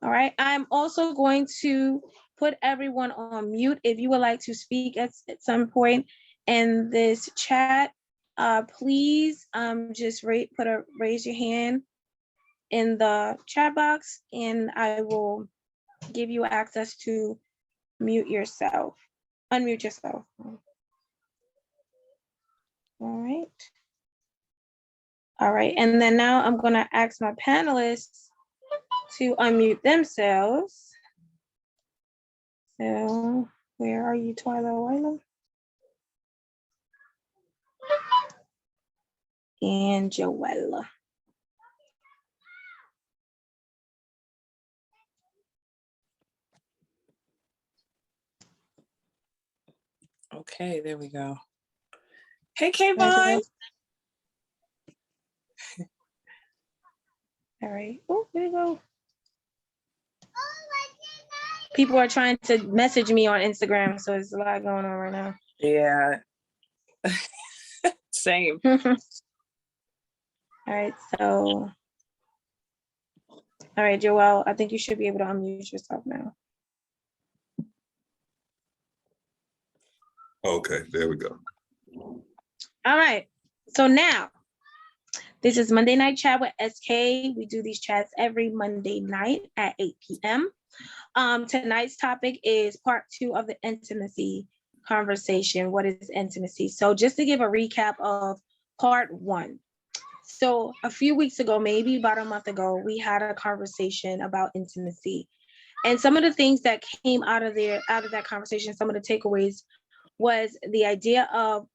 All right. I'm also going to put everyone on mute. If you would like to speak at some point in this chat, please just raise your hand in the chat box, and I will give you access to unmute yourself. All right. All right. And then now I'm going to ask my panelists to unmute themselves. So where are you, Twyla? And Joella. Okay, there we go. Hey, Kayvon. All right. Oh, there you go. People are trying to message me on Instagram, so there's a lot going on right now. Yeah. Same. All right, so. All right, Joelle, I think you should be able to unmute yourself now. Okay, there we go. All right, so now, this is Monday Night Chat with SK. We do these chats every Monday night at 8 p.m. Tonight's topic is part 2 of the intimacy conversation. What is intimacy? So just to give a recap of part 1. So a few weeks ago, maybe about a month ago, we had a conversation about intimacy. And some of the things that came out of that conversation, some of the takeaways was the idea of,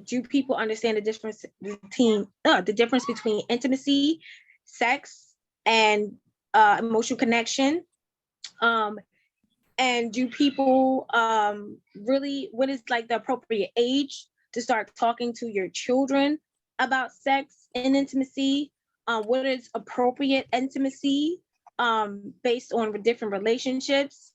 do people understand the difference between intimacy, sex, and emotional connection? And do people really, what is like the appropriate age to start talking to your children about sex and intimacy? What is appropriate intimacy based on different relationships?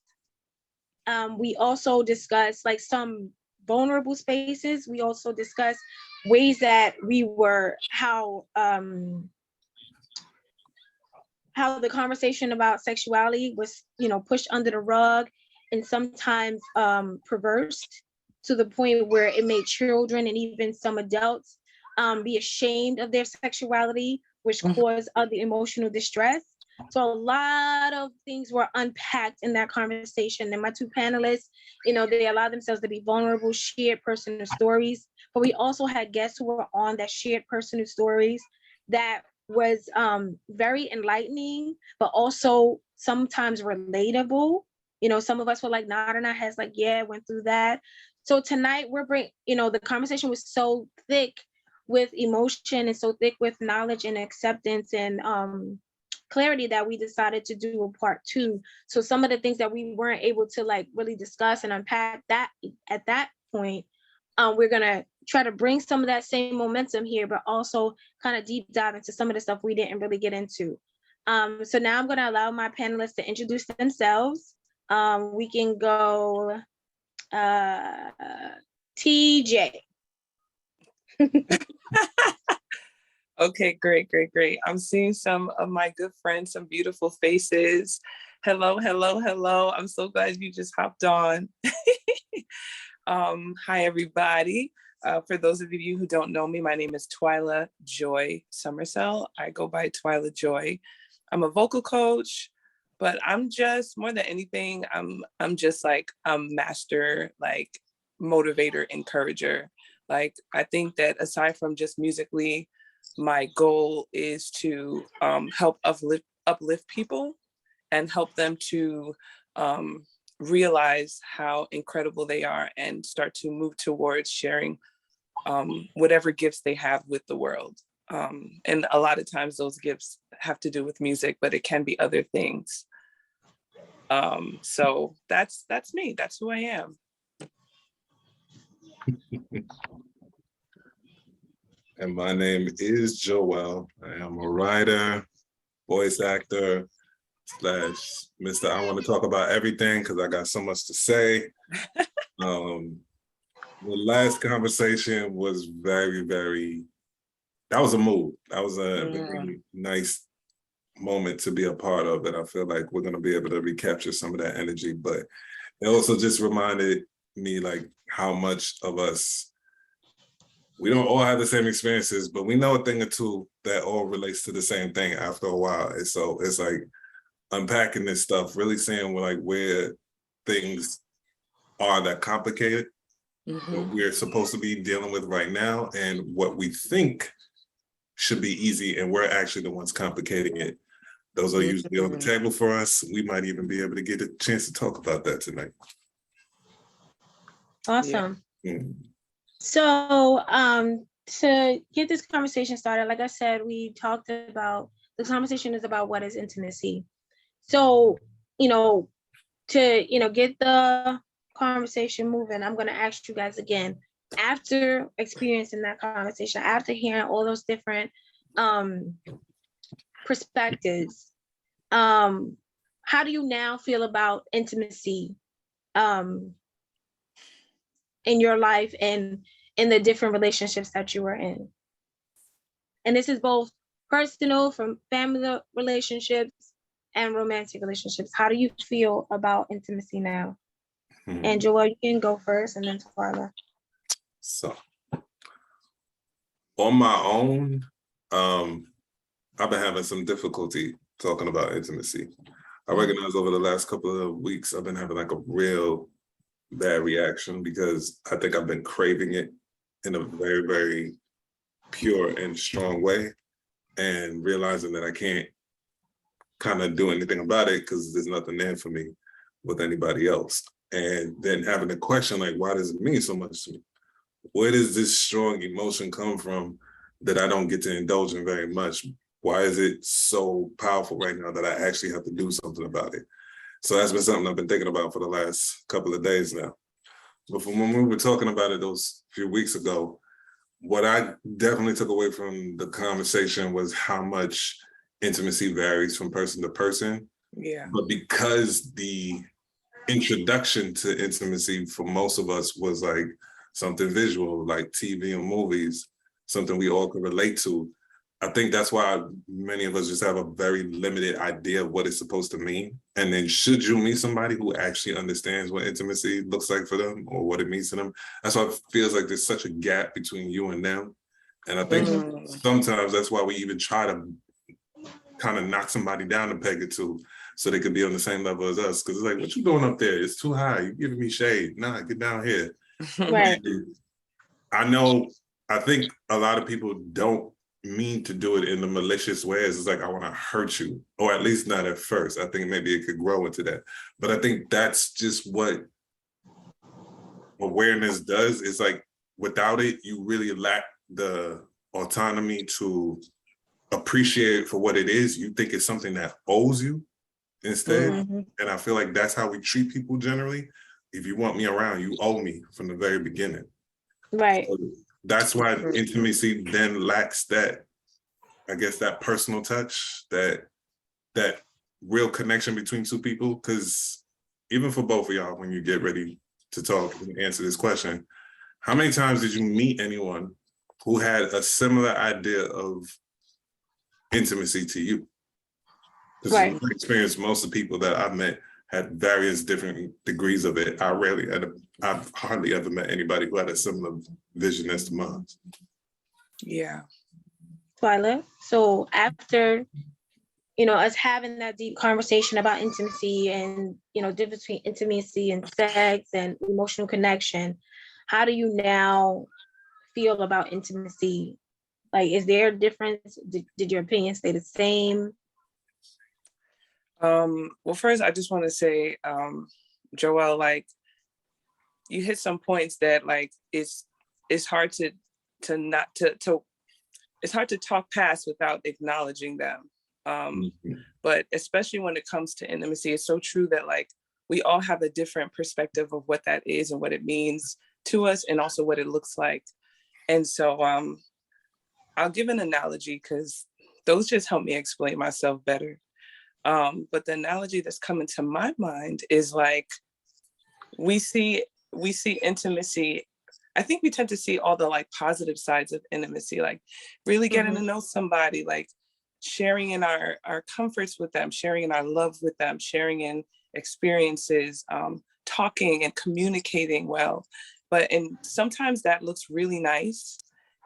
We also discussed like some vulnerable spaces. We also discussed ways that how the conversation about sexuality was, pushed under the rug and sometimes perversed to the point where it made children and even some adults be ashamed of their sexuality, which caused other emotional distress. So a lot of things were unpacked in that conversation. And my 2 panelists, they allowed themselves to be vulnerable, shared personal stories. But we also had guests who were on that shared personal stories that was very enlightening, but also sometimes relatable. Some of us were like nodding our heads like, yeah, went through that. So tonight we're the conversation was so thick with emotion and so thick with knowledge and acceptance and clarity that we decided to do a part 2. So some of the things that we weren't able to like really discuss and unpack that at that point, we're gonna try to bring some of that same momentum here, but also kind of deep dive into some of the stuff we didn't really get into. So now I'm gonna allow my panelists to introduce themselves. We can go TJ. Okay, great. I'm seeing some of my good friends, some beautiful faces. Hello. I'm so glad you just hopped on. Hi, everybody. For those of you who don't know me, my name is Twyla Joy Sommersille. I go by Twyla Joy. I'm a vocal coach, but I'm just, more than anything, I'm just like a master, like motivator, encourager. Like, I think that aside from just musically, my goal is to help uplift people and help them to realize how incredible they are and start to move towards sharing whatever gifts they have with the world. And a lot of times those gifts have to do with music, but it can be other things. So that's me. That's who I am. And my name is Joel. I am a writer, voice actor, / Mr. I want to talk about everything because I got so much to say. The last conversation was very, very, that was a move. That was a very nice moment to be a part of, and I feel like we're going to be able to recapture some of that energy. But it also just reminded me like how much of us, we don't all have the same experiences, but we know a thing or two that all relates to the same thing after a while. And so it's like unpacking this stuff, really seeing like where things are that complicated, what we're supposed to be dealing with right now, and what we think should be easy, and we're actually the ones complicating it. Those are usually on the table for us. We might even be able to get a chance to talk about that tonight. Awesome. So to get this conversation started, like I said, we talked about, the conversation is about what is intimacy. So, to, get the conversation moving, I'm going to ask you guys again, after experiencing that conversation, after hearing all those different perspectives, how do you now feel about intimacy in your life and in the different relationships that you were in? And this is both personal, from family relationships and romantic relationships. How do you feel about intimacy now? And Joel, you can go first, and then Twyla. So, on my own, I've been having some difficulty talking about intimacy. I recognize over the last couple of weeks, I've been having like a real bad reaction because I think I've been craving it in a very, very pure and strong way, and realizing that I can't kind of do anything about it because there's nothing there for me with anybody else. And then having the question, like, why does it mean so much to me? Where does this strong emotion come from that I don't get to indulge in very much? Why is it so powerful right now that I actually have to do something about it? So that's been something I've been thinking about for the last couple of days now. But from when we were talking about it those few weeks ago, what I definitely took away from the conversation was how much intimacy varies from person to person. Yeah. But because the introduction to intimacy for most of us was like something visual, like TV and movies, something we all could relate to, I think that's why many of us just have a very limited idea of what it's supposed to mean. And then should you meet somebody who actually understands what intimacy looks like for them or what it means to them, that's why it feels like there's such a gap between you and them. And I think sometimes that's why we even try to kind of knock somebody down a peg or two so they could be on the same level as us. Because it's like, what you doing up there? It's too high. You're giving me shade. Nah, get down here. Right. I think a lot of people don't mean to do it in the malicious ways. It's like, I want to hurt you, or at least not at first. I think maybe it could grow into that. But I think that's just what awareness does. It's like, without it, you really lack the autonomy to appreciate it for what it is. You think it's something that owes you instead. And I feel like that's how we treat people generally. If you want me around, you owe me from the very beginning. Right. So that's why intimacy then lacks that, I guess, that personal touch, that real connection between two people. Because even for both of y'all, when you get ready to talk and answer this question, how many times did you meet anyone who had a similar idea of intimacy to you? Because Right. I've experienced most of the people that I've met had various different degrees of it. I've hardly ever met anybody who had a similar vision as to mine. Yeah. Twyla, so after, us having that deep conversation about intimacy and, difference between intimacy and sex and emotional connection, how do you now feel about intimacy? Like, is there a difference? Did your opinion stay the same? Well, first, I just want to say, Joelle, like, you hit some points that, like, it's hard to it's hard to talk past without acknowledging them. But especially when it comes to intimacy, it's so true that, like, we all have a different perspective of what that is and what it means to us, and also what it looks like. And so I'll give an analogy because those just help me explain myself better. But the analogy that's coming to my mind is, like, we see intimacy. I think we tend to see all the, like, positive sides of intimacy, like really getting to know somebody, like sharing in our comforts with them, sharing in our love with them, sharing in experiences, talking and communicating well. And sometimes that looks really nice.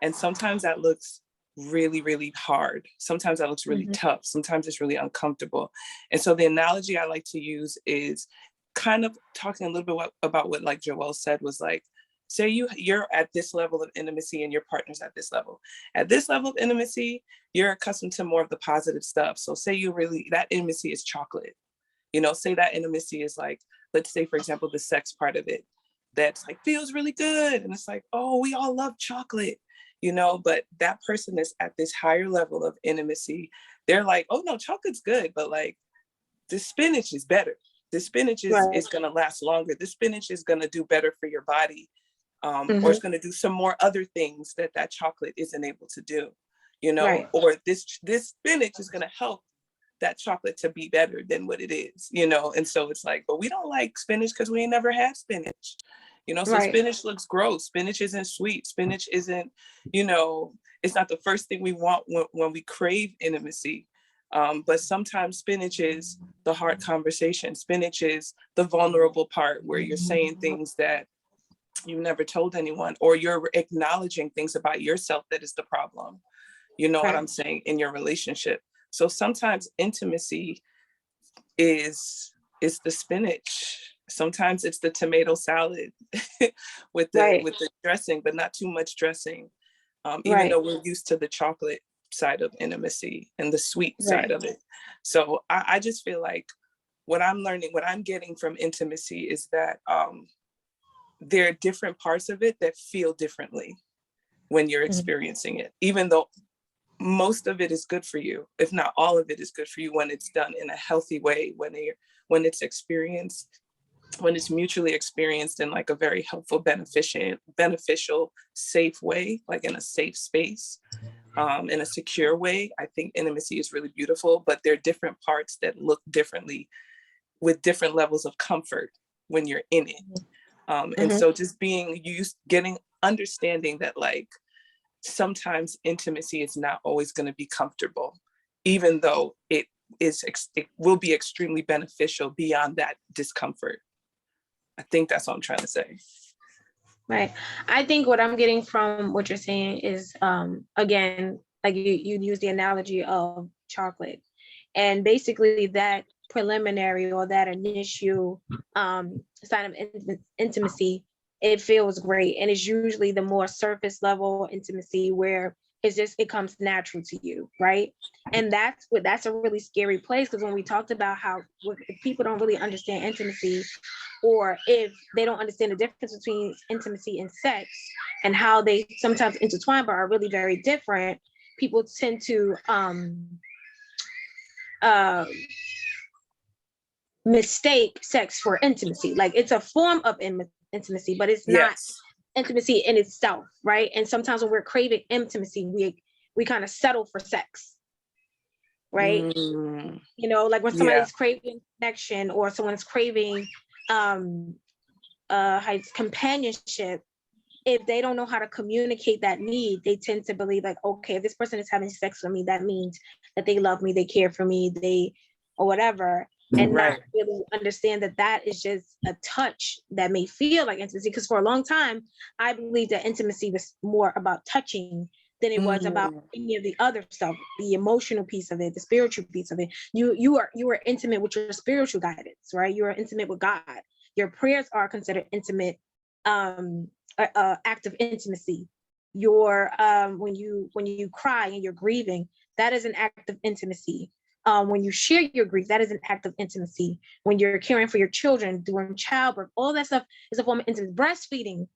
And sometimes that looks really, really hard. Sometimes that looks really tough. Sometimes it's really uncomfortable. And so the analogy I like to use is kind of talking a little bit about what like Joelle said, was like, say you're at this level of intimacy and your partner's at this level. At this level of intimacy, you're accustomed to more of the positive stuff. So say that intimacy is chocolate. Say that intimacy is like, let's say, for example, the sex part of it, that's like feels really good. And it's like, oh, we all love chocolate, but that person is at this higher level of intimacy. They're like, oh no, chocolate's good, but like the spinach is better. The spinach is going to last longer. The spinach is going to do better for your body. Or it's going to do some more other things that chocolate isn't able to do, or this spinach is going to help that chocolate to be better than what it is, and so it's like, but we don't like spinach because we ain't never had spinach, so spinach looks gross. Spinach isn't sweet. Spinach isn't, it's not the first thing we want when we crave intimacy. But sometimes spinach is the hard conversation. Spinach is the vulnerable part where you're saying things that you've never told anyone, or you're acknowledging things about yourself that is the problem. What I'm saying, in your relationship. So sometimes intimacy is the spinach. Sometimes it's the tomato salad with the dressing, but not too much dressing. Even though we're used to the chocolate side of intimacy and the sweet side of it. So I just feel like what I'm learning, what I'm getting from intimacy is that there are different parts of it that feel differently when you're experiencing it, even though most of it is good for you, if not all of it is good for you, when it's done in a healthy way, when it's experienced, when it's mutually experienced in like a very helpful, beneficial, safe way, like in a safe space, in a secure way. I think intimacy is really beautiful, but there are different parts that look differently with different levels of comfort when you're in it. And so just being used, understanding that like, sometimes intimacy is not always going to be comfortable, even though it will be extremely beneficial beyond that discomfort. I think that's what I'm trying to say. Right. I think what I'm getting from what you're saying is, again, like you use the analogy of chocolate, and basically that preliminary or that initial sign of intimacy, it feels great. And it's usually the more surface level intimacy where it comes natural to you, right? And that's a really scary place, because when we talked about how if people don't really understand intimacy, or if they don't understand the difference between intimacy and sex and how they sometimes intertwine but are really very different, people tend to mistake sex for intimacy. Like it's a form of intimacy, but it's not intimacy in itself, right? And sometimes when we're craving intimacy, we kind of settle for sex, right? Like when somebody's craving connection, or someone's craving companionship, if they don't know how to communicate that need, they tend to believe like, okay, if this person is having sex with me, that means that they love me, they care for me, or whatever. And not really understand that is just a touch that may feel like intimacy. Because for a long time, I believed that intimacy was more about touching than it was about any of the other stuff, the emotional piece of it, the spiritual piece of it. You are intimate with your spiritual guidance, right? You are intimate with God. Your prayers are considered intimate, act of intimacy. Your when you cry and you're grieving, that is an act of intimacy. When you share your grief, that is an act of intimacy. When you're caring for your children during childbirth, all that stuff is a form of intimacy. Breastfeeding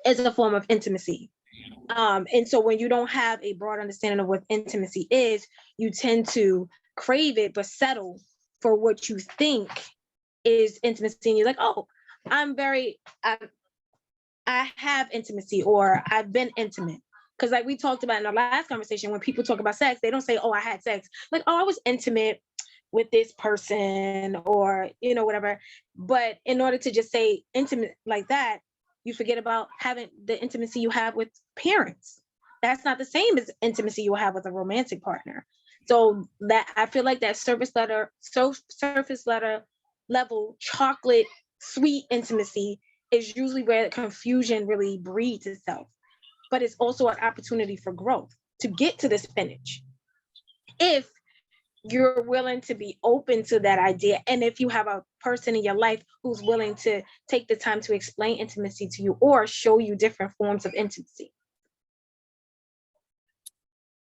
is a form of intimacy. And so when you don't have a broad understanding of what intimacy is, you tend to crave it, but settle for what you think is intimacy. And you're like, oh, I have intimacy, or I've been intimate. Because like we talked about in our last conversation, when people talk about sex, they don't say, oh, I had sex. Like, oh, I was intimate with this person, or, whatever. But in order to just say intimate like that, you forget about having the intimacy you have with parents. That's not the same as intimacy you'll have with a romantic partner. So that I feel like that surface level chocolate sweet intimacy is usually where confusion really breeds itself. But it's also an opportunity for growth to get to the spinach. If you're willing to be open to that idea, and if you have a person in your life who's willing to take the time to explain intimacy to you or show you different forms of intimacy.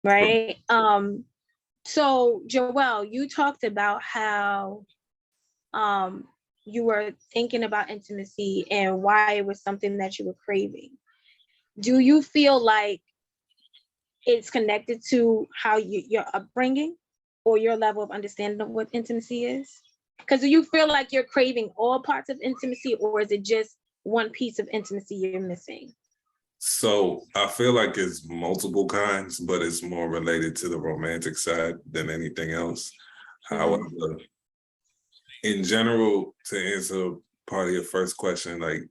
Right? So Joelle, you talked about how you were thinking about intimacy and why it was something that you were craving. Do you feel like it's connected to how your upbringing or your level of understanding of what intimacy is? Because do you feel like you're craving all parts of intimacy, or is it just one piece of intimacy you're missing? So I feel like it's multiple kinds, but it's more related to the romantic side than anything else. However, in general, to answer part of your first question, like,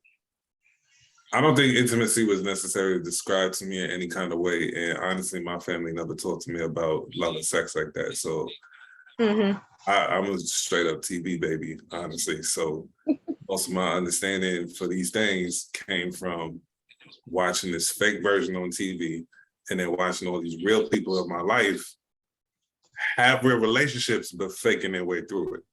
I don't think intimacy was necessarily described to me in any kind of way. And honestly, my family never talked to me about love and sex like that. So I'm a straight up TV baby, honestly. So most of my understanding for these things came from watching this fake version on TV and then watching all these real people of my life have real relationships, but faking their way through it.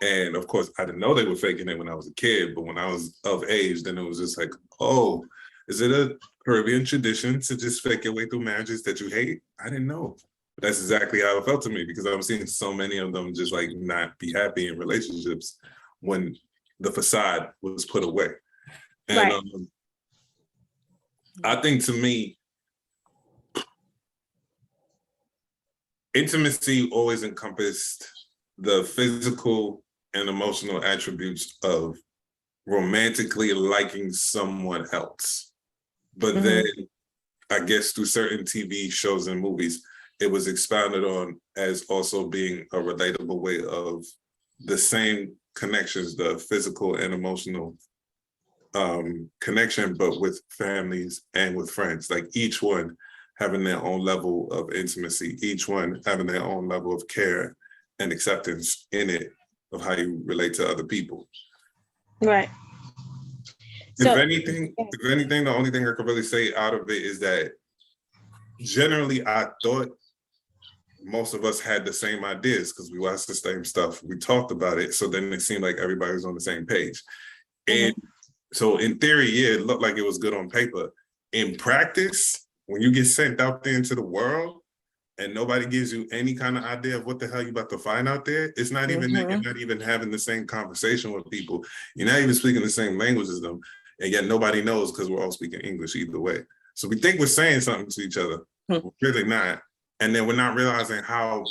And of course, I didn't know they were faking it when I was a kid, but when I was of age, then it was just like, oh, is it a Caribbean tradition to just fake your way through marriages that you hate? I didn't know. But that's exactly how it felt to me, because I'm seeing so many of them just like not be happy in relationships when the facade was put away. And I think, to me, intimacy always encompassed the physical and emotional attributes of romantically liking someone else. But then I guess through certain TV shows and movies, it was expounded on as also being a relatable way of the same connections, the physical and emotional connection, but with families and with friends, like each one having their own level of intimacy, each one having their own level of care and acceptance in it of how you relate to other people. Right. If anything, the only thing I could really say out of it is that generally I thought most of us had the same ideas because we watched the same stuff, we talked about it, so then it seemed like everybody was on the same page. And so in theory, yeah, it looked like it was good on paper. In practice, when you get sent out there into the world and nobody gives you any kind of idea of what the hell you're about to find out there, it's not even that you're not even having the same conversation with people. You're not even speaking the same language as them. And yet nobody knows because we're all speaking English either way. So we think we're saying something to each other, we're really not. And then we're not realizing how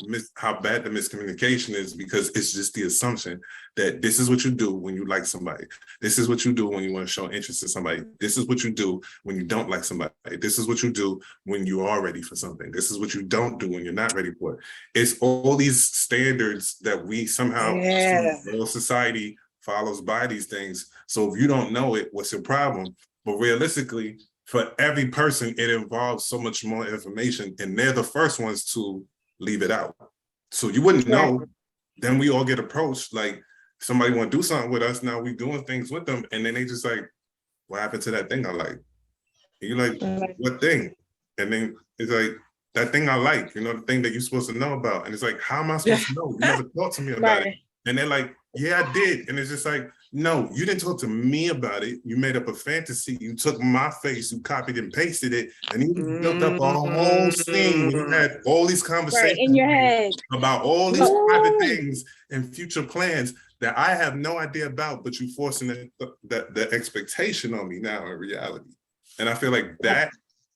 bad the miscommunication is, because it's just the assumption that this is what you do when you like somebody. This is what you do when you want to show interest in somebody. This is what you do when you don't like somebody. This is what you do when you are ready for something. This is what you don't do when you're not ready for it. It's all these standards that we somehow, all society follows by these things. So if you don't know it, what's your problem? But realistically, for every person, it involves so much more information, and they're the first ones to leave it out. So you wouldn't know. Then we all get approached, like somebody want to do something with us. Now we doing things with them, and then they just like, what happened to that thing I like? And you're like, what thing? And then it's like, that thing I like, the thing that you're supposed to know about. And it's like, how am I supposed to know? You never talked to me about it. And they're like, yeah, I did. And it's just like, no, you didn't talk to me about it. You made up a fantasy. You took my face, you copied and pasted it, and you built up a whole scene. You had all these conversations in your head about all these private things and future plans that I have no idea about, but you forcing the expectation on me now in reality. And I feel like that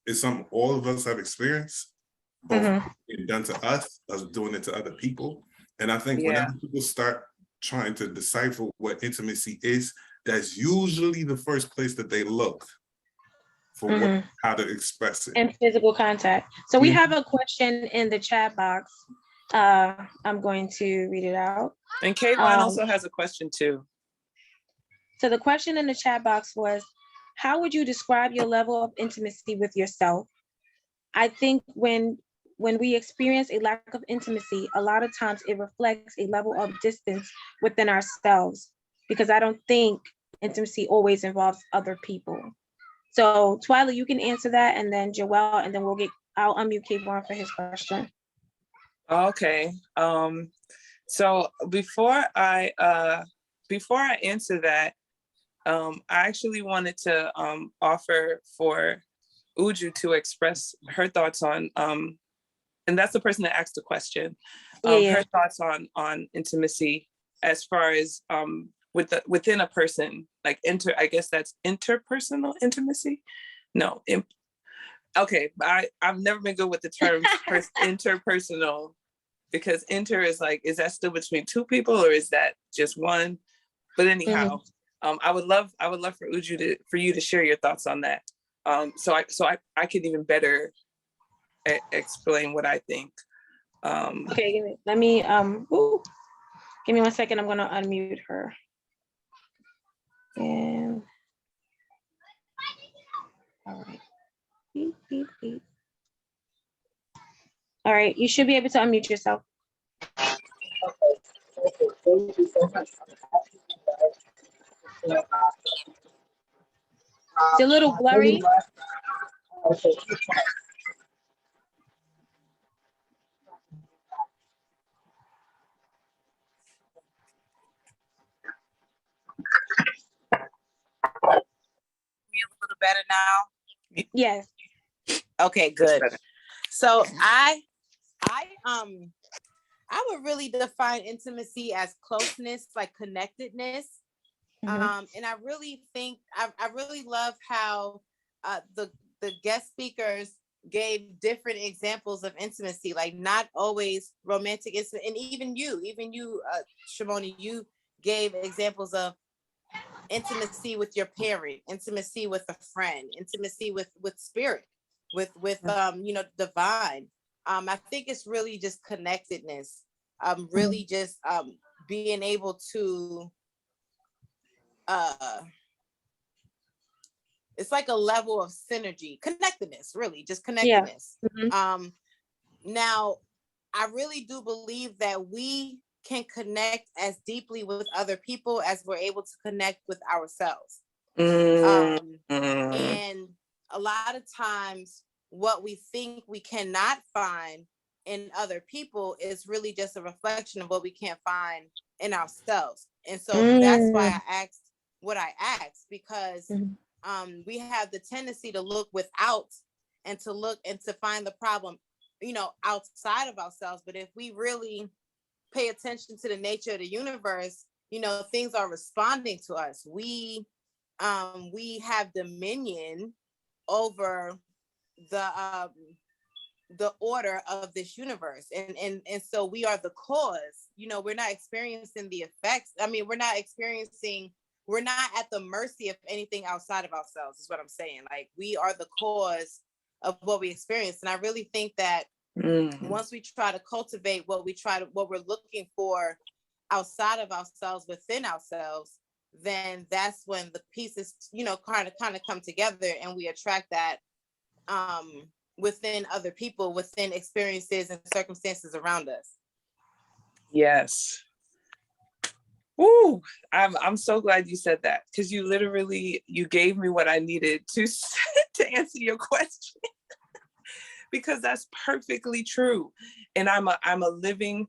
is something all of us have experienced, both being done to us doing it to other people. And I think whenever people start trying to decipher what intimacy is, that's usually the first place that they look for how to express it. And physical contact. So we have a question in the chat box. I'm going to read it out. And Kayvon also has a question too. So the question in the chat box was, how would you describe your level of intimacy with yourself? I think when when we experience a lack of intimacy, a lot of times it reflects a level of distance within ourselves, because I don't think intimacy always involves other people. So Twyla, you can answer that, and then Joelle, and then I'll unmute Kayvon for his question. Okay. So before I answer that, I actually wanted to offer for Uju to express her thoughts on, and that's the person that asked the question, her thoughts on intimacy as far as within a person, like I guess that's interpersonal intimacy. No, okay, I've never been good with the term interpersonal, because is like, is that still between two people or is that just one? But anyhow, I would love for Uju for you to share your thoughts on that. So I can even better explain what I think. Okay, give me 1 second. I'm gonna unmute her. And all right. Beep, beep, beep. All right, you should be able to unmute yourself. Thank you so much. It's a little blurry. Okay. Me a little better now? Yes. Okay, good. So I would really define intimacy as closeness, like connectedness. And I really think I really love how the guest speakers gave different examples of intimacy, like not always romantic intimacy. And even you, Shimoni, you gave examples of intimacy with your parent, intimacy with a friend, intimacy with spirit, with divine. I think it's really just connectedness. Really just being able to it's like a level of synergy, connectedness, really just connectedness. Now I really do believe that we can connect as deeply with other people as we're able to connect with ourselves. And a lot of times what we think we cannot find in other people is really just a reflection of what we can't find in ourselves. And so that's why I asked what I asked, because we have the tendency to look without and to find the problem, outside of ourselves. But if we really pay attention to the nature of the universe, things are responding to us. We have dominion over the order of this universe, and so we are the cause. We're not experiencing the effects. I mean, we're not at the mercy of anything outside of ourselves, is what I'm saying. Like, we are the cause of what we experience. And I really think that once we try to cultivate what we're looking for outside of ourselves, within ourselves, then that's when the pieces, kind of come together, and we attract that within other people, within experiences and circumstances around us. Yes. Ooh, I'm so glad you said that, because you gave me what I needed to answer your question. Because that's perfectly true. And I'm a living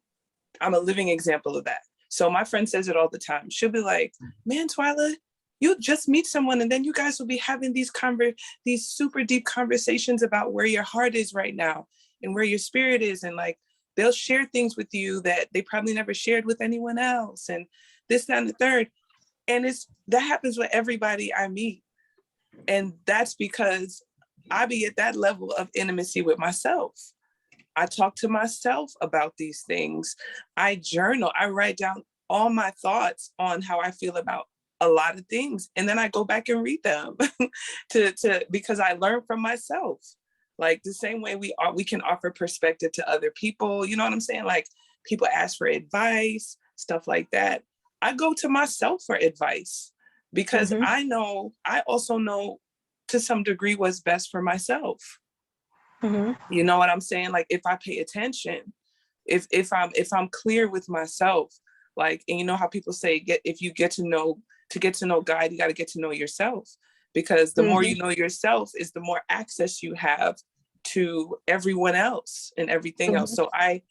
example of that. So my friend says it all the time. She'll be like, man, Twyla, you'll just meet someone and then you guys will be having these super deep conversations about where your heart is right now and where your spirit is. And like, they'll share things with you that they probably never shared with anyone else. And this, that, and the third. And that happens with everybody I meet. And that's because I be at that level of intimacy with myself. I talk to myself about these things. I journal. I write down all my thoughts on how I feel about a lot of things. And then I go back and read them because I learn from myself. Like the same way we can offer perspective to other people. You know what I'm saying? Like, people ask for advice, stuff like that. I go to myself for advice because I also know to some degree what's best for myself. You know what I'm saying? Like if I pay attention, if I'm clear with myself, like, and you know how people say, if you get to know God, you got to get to know yourself, because the more you know yourself is the more access you have to everyone else and everything else. So I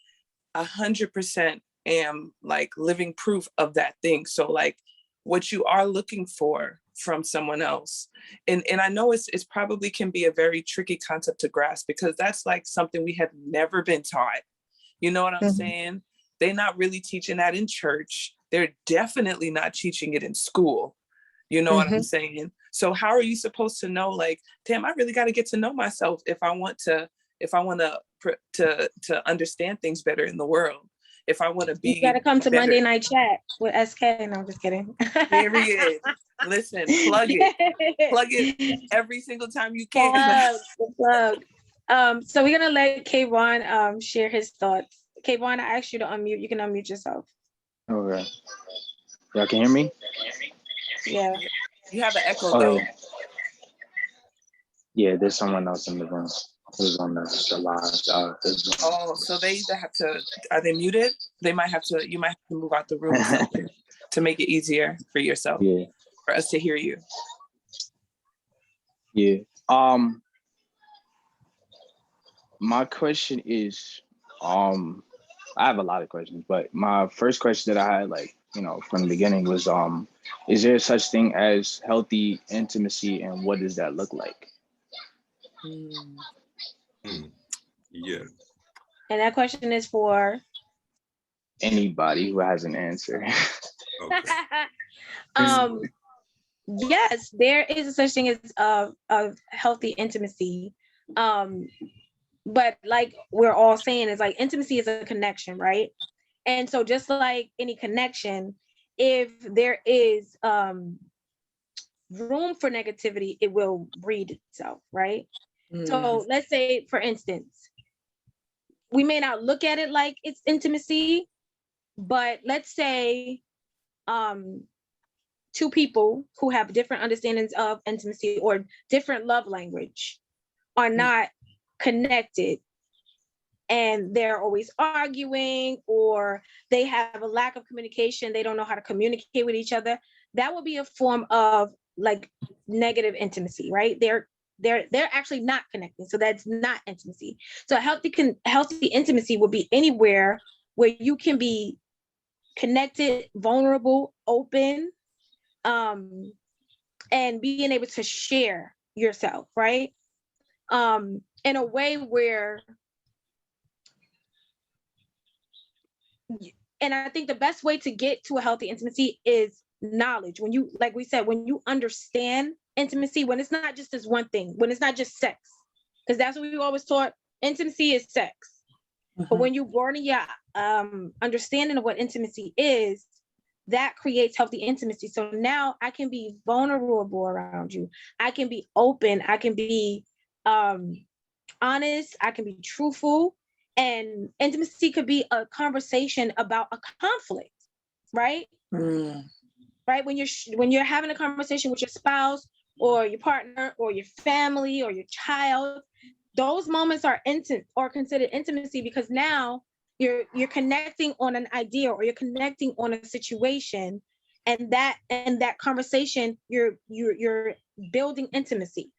100% am like living proof of that thing. So like what you are looking for from someone else. And I know it's probably can be a very tricky concept to grasp, because that's like something we have never been taught. You know what I'm saying? They're not really teaching that in church. They're definitely not teaching it in school. You know what I'm saying? So how are you supposed to know, like, damn, I really got to get to know myself if I want to understand things better in the world. If I want to be, you gotta come to better. Monday Night Chat with SK. No, I'm just kidding. Period. Listen, plug it every single time you can. Plug. So we're gonna let Kayvon share his thoughts. Kayvon, I asked you to unmute. You can unmute yourself. Okay. Y'all can hear me? Yeah. You have an echo though. Yeah, there's someone else in the room who's on the live. Oh, so they either have to, are they muted? You might have to move out the room or something to make it easier for yourself. Yeah. For us to hear you. Yeah. My question is, I have a lot of questions, but my first question that I had, like, you know, from the beginning was, is there such thing as healthy intimacy, and what does that look like? Yeah. And that question is for anybody who has an answer. Okay. Yes, there is a such thing as of healthy intimacy. But like we're all saying, is like intimacy is a connection, right? And so just like any connection, if there is room for negativity, it will breed itself, right? So let's say, for instance, we may not look at it like it's intimacy, but let's say two people who have different understandings of intimacy or different love language are not connected, and they're always arguing, or they have a lack of communication, they don't know how to communicate with each other. That would be a form of like negative intimacy, right? They're actually not connecting, so that's not intimacy. So healthy intimacy will be anywhere where you can be connected, vulnerable, open, and being able to share yourself, right? In a way where, and I think the best way to get to a healthy intimacy is knowledge. When you, like we said, when you understand intimacy, when it's not just this one thing, when it's not just sex, because that's what we always taught, intimacy is sex. But when you broaden your understanding of what intimacy is, that creates healthy intimacy. So now I can be vulnerable around you. I can be open. I can be honest. I can be truthful. And intimacy could be a conversation about a conflict, right? Right? When you're having a conversation with your spouse or your partner or your family or your child, those moments are considered intimacy, because now you're connecting on an idea, or you're connecting on a situation, and that conversation you're building intimacy.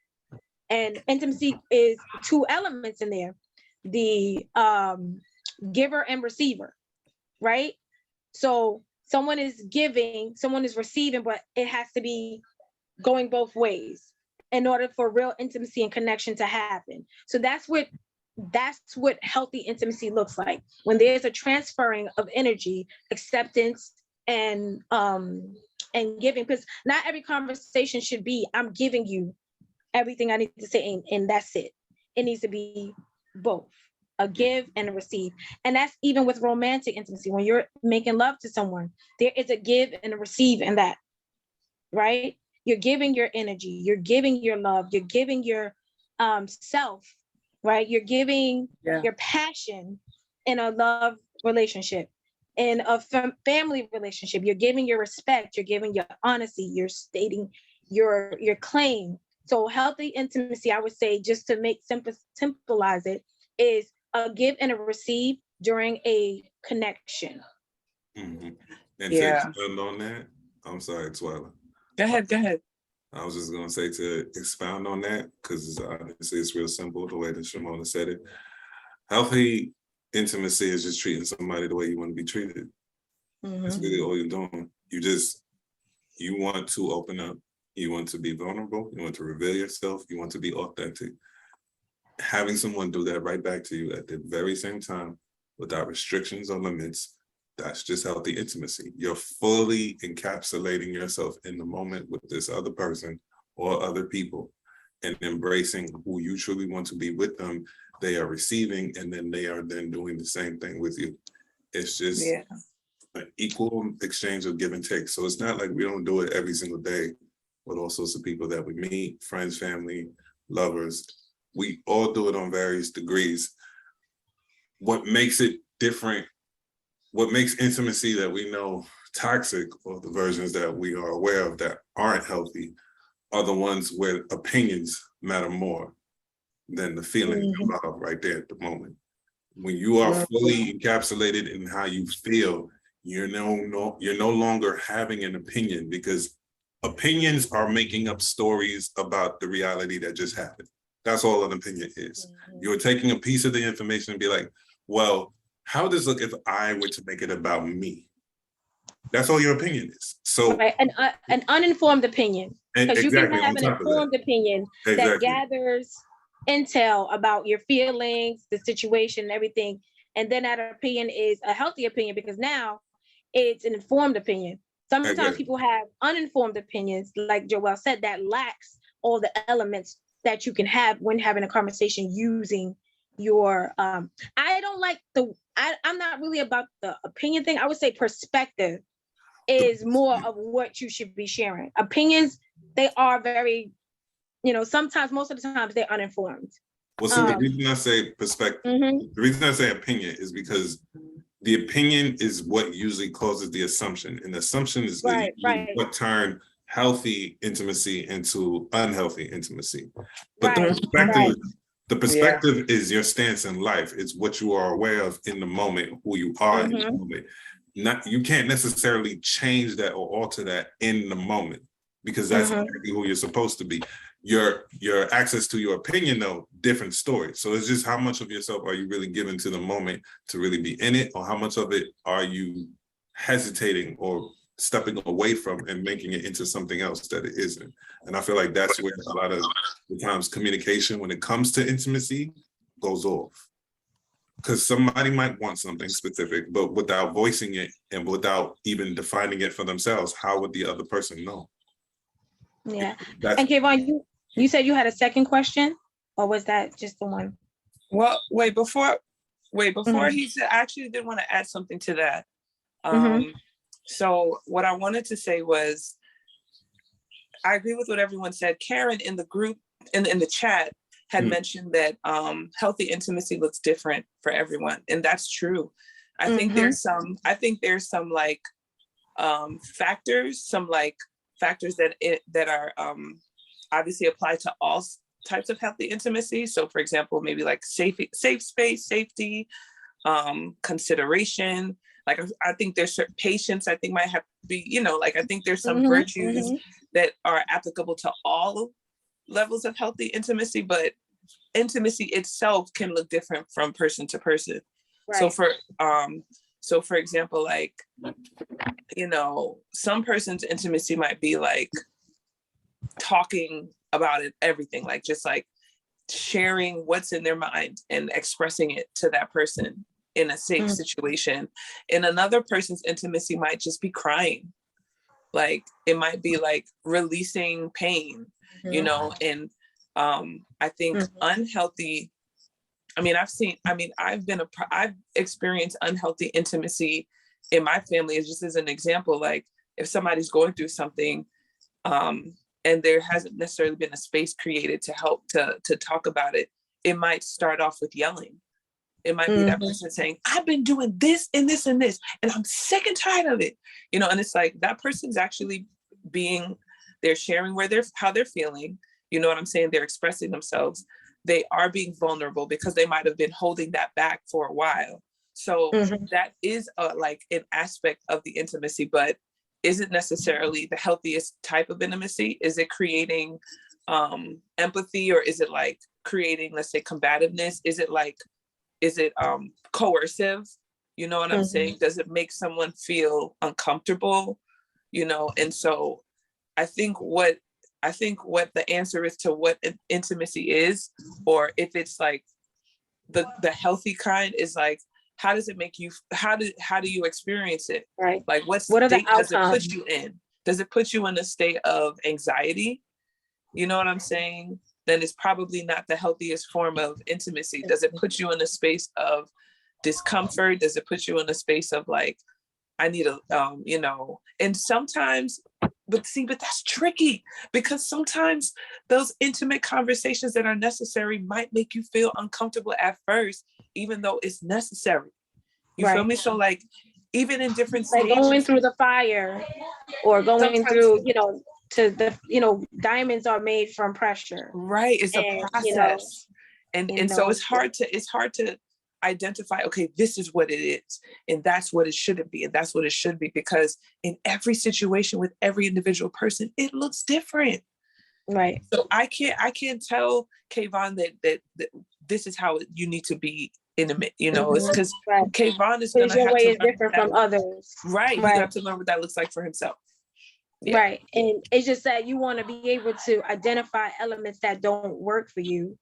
And intimacy is two elements in there, the giver and receiver, right? So someone is giving, someone is receiving, but it has to be going both ways in order for real intimacy and connection to happen. So that's what healthy intimacy looks like, when there's a transferring of energy, acceptance, and giving. Because not every conversation should be, I'm giving you everything I need to say, and that's it. It needs to be both, a give and a receive. And that's even with romantic intimacy. When you're making love to someone, there is a give and a receive in that, right? You're giving your energy, you're giving your love, you're giving your self, right? You're giving your passion in a love relationship. In a family relationship, you're giving your respect, you're giving your honesty, you're stating your claim. So healthy intimacy, I would say, just to make simplifies it, is a give and a receive during a connection. Mm-hmm. And to Yeah. expand on that, I'm sorry, Twyla. Go ahead. I was just gonna say to expound on that, because honestly it's real simple the way that Shimona said it. Healthy intimacy is just treating somebody the way you want to be treated. That's really all you're doing. You want to open up, you want to be vulnerable, you want to reveal yourself, you want to be authentic. Having someone do that right back to you at the very same time without restrictions or limits, that's just healthy intimacy. You're fully encapsulating yourself in the moment with this other person or other people and embracing who you truly want to be with them. They are receiving, and then they are then doing the same thing with you. It's just an equal exchange of give and take. So it's not like we don't do it every single day with all sorts of people that we meet, friends, family, lovers. We all do it on various degrees. What makes it different, what makes intimacy that we know toxic, or the versions that we are aware of that aren't healthy, are the ones where opinions matter more than the feeling of love right there at the moment. When you are fully encapsulated in how you feel, you're no longer having an opinion, because opinions are making up stories about the reality that just happened. That's all an opinion is. You're taking a piece of the information and be like, well, how does it look if I were to make it about me? That's all your opinion is. So an uninformed opinion, because you can have an informed opinion that gathers intel about your feelings, the situation, and everything, and then that opinion is a healthy opinion because now it's an informed opinion. Sometimes people have uninformed opinions, like Joelle said, that lacks all the elements that you can have when having a conversation using your I don't like I'm not really about the opinion thing. I would say perspective is more of what you should be sharing. Opinions, they are very, sometimes, most of the times, they're uninformed. Well, so the reason I say perspective, the reason I say opinion is because the opinion is what usually causes the assumption, and the assumption is what turn healthy intimacy into unhealthy intimacy. But the perspective is your stance in life. It's what you are aware of in the moment, who you are in the moment. You can't necessarily change that or alter that in the moment, because that's exactly who you're supposed to be. Your access to your opinion, though, different story. So it's just how much of yourself are you really giving to the moment to really be in it, or how much of it are you hesitating or stepping away from and making it into something else that it isn't. And I feel like that's where a lot of the times communication, when it comes to intimacy, goes off. Because somebody might want something specific, but without voicing it and without even defining it for themselves, how would the other person know? Yeah. And Kayvon, you said you had a second question, or was that just the one? Well, wait, before he said, I actually did want to add something to that. So what I wanted to say was, I agree with what everyone said. Karen in the group, in the chat, had mentioned that healthy intimacy looks different for everyone. And that's true. I think there's some like factors that are obviously apply to all types of healthy intimacy. So for example, maybe like safe space, safety, consideration. Like I think there's certain patience, I think might have to be, like I think there's some virtues that are applicable to all levels of healthy intimacy, but intimacy itself can look different from person to person. Right. So for example, like, some person's intimacy might be like talking about everything, like just like sharing what's in their mind and expressing it to that person in a safe situation. And another person's intimacy might just be crying. Like it might be like releasing pain, and I think unhealthy, I've experienced unhealthy intimacy in my family, just as an example. Like if somebody's going through something, and there hasn't necessarily been a space created to help to talk about it, it might start off with yelling. It might be that person saying, I've been doing this and this and this, and I'm sick and tired of it. And it's like that person's actually they're sharing how they're feeling. you know what I'm saying, they're expressing themselves, they are being vulnerable because they might have been holding that back for a while. So that is like an aspect of the intimacy, but is it necessarily the healthiest type of intimacy? Is it creating empathy, or is it like creating, let's say, combativeness? Is it coercive? You know what I'm saying? Does it make someone feel uncomfortable? You know, and so I think what the answer is to what intimacy is, or if it's like the healthy kind, is like, how does it make you, how do you experience it? Right. Like what are the state does it outcomes? put you in? Does it put you in a state of anxiety? You know what I'm saying? Then it's probably not the healthiest form of intimacy. Does it put you in a space of discomfort? Does it put you in a space of like, I need a, you know, and sometimes, but that's tricky, because sometimes those intimate conversations that are necessary might make you feel uncomfortable at first, even though it's necessary. You feel me? So like, even in different stages, like going through the fire, or going through, you know, to the, you know, diamonds are made from pressure. Right. It's a process. You know, and so it's hard to identify, okay, this is what it is, and that's what it shouldn't be, and that's what it should be, because in every situation with every individual person, it looks different. Right. So I can't tell Kayvon that this is how you need to be intimate, you know. It's because Kayvon is going to have way to is different from others. Right. You have to learn what that looks like for himself. Yeah. Right. And it's just that you want to be able to identify elements that don't work for you.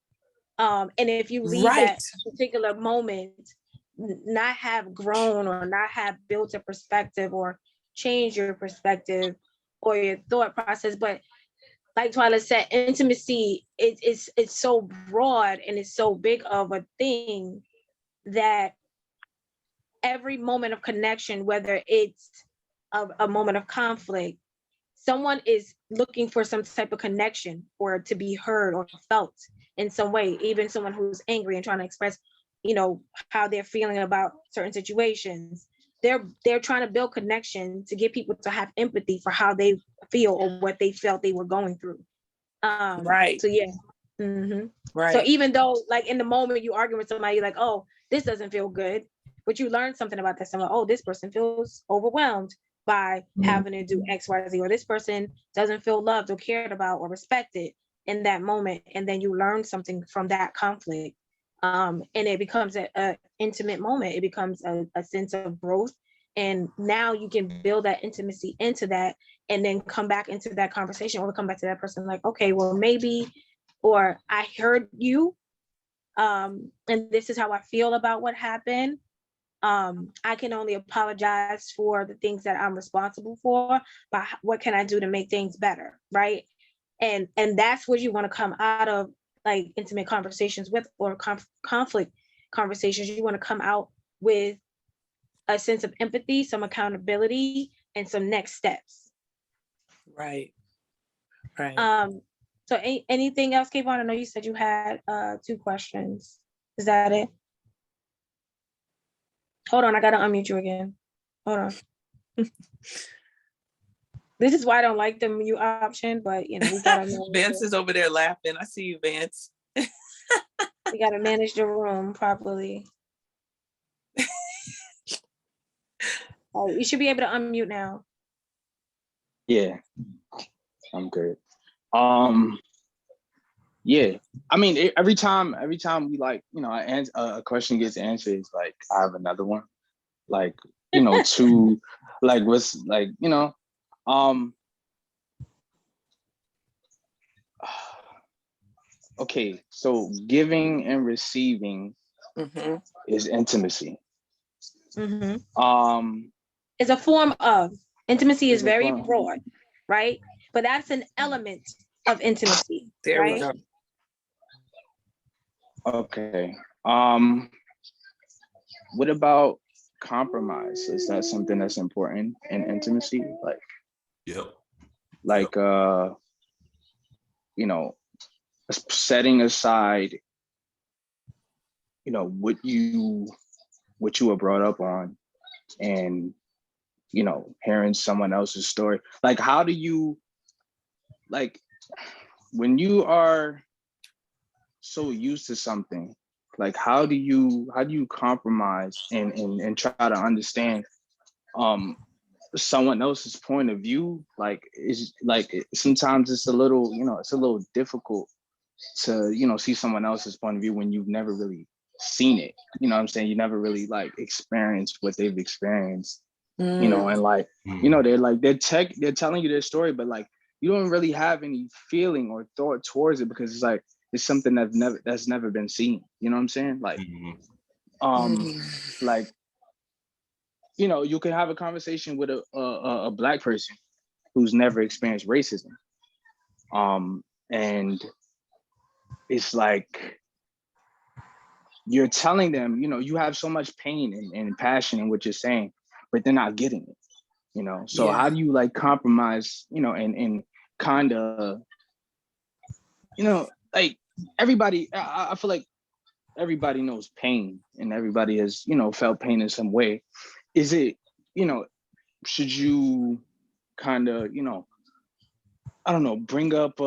And if you leave that particular moment, not have grown or not have built a perspective or changed your perspective or your thought process. But like Twyla said, intimacy, it's so broad and it's so big of a thing that every moment of connection, whether it's a moment of conflict, someone is looking for some type of connection or to be heard or felt in some way, even someone who's angry and trying to express, you know, how they're feeling about certain situations. They're trying to build connection to get people to have empathy for how they feel or what they felt they were going through. Right. So yeah. Right. So even though like in the moment you argue with somebody, you're like, oh, this doesn't feel good, but you learn something about that someone. Oh, this person feels overwhelmed by having to do X, Y, Z, or this person doesn't feel loved or cared about or respected in that moment. And then you learn something from that conflict. And it becomes a intimate moment. It becomes a sense of growth. And now you can build that intimacy into that and then come back into that conversation or come back to that person like, okay, well, maybe, or I heard you, and this is how I feel about what happened. I can only apologize for the things that I'm responsible for, but what can I do to make things better, right? And that's what you want to come out of like intimate conversations with, or conflict conversations. You want to come out with a sense of empathy, some accountability, and some next steps. Right. Right. So anything else, Kayvon? I know you said you had 2 questions. Is that it? Hold on, I gotta unmute you again. Hold on. This is why I don't like the mute option, but you know, we gotta Vance is over there laughing. I see you, Vance. We gotta manage the room properly. Oh, you should be able to unmute now. Yeah, I'm good. Yeah, I mean, every time we like, you know, a question gets answered, it's like I have another one, like, you know, to like what's like, you know, okay, so giving and receiving is intimacy. It's a form of intimacy. Is very broad, right? But that's an element of intimacy. There right? we go. Okay. What about compromise? Is that something that's important in intimacy? Like, like, you know, setting aside, you know, what you were brought up on, and, you know, hearing someone else's story. Like, how do you, like, when you are so used to something, like how do you compromise and try to understand someone else's point of view? Like is like sometimes it's a little, it's a little difficult to, see someone else's point of view when you've never really seen it. You know what I'm saying? You never really like experienced what they've experienced, and like, they're telling you their story, but like you don't really have any feeling or thought towards it because it's like it's something that's never been seen. You know what I'm saying? Like, like, you can have a conversation with a Black person who's never experienced racism. And it's like you're telling them, you have so much pain and passion in what you're saying, but they're not getting it, So how do you like compromise, and kind of, like everybody, I feel like everybody knows pain and everybody has, felt pain in some way. Is it, should you kind of, I don't know, bring up,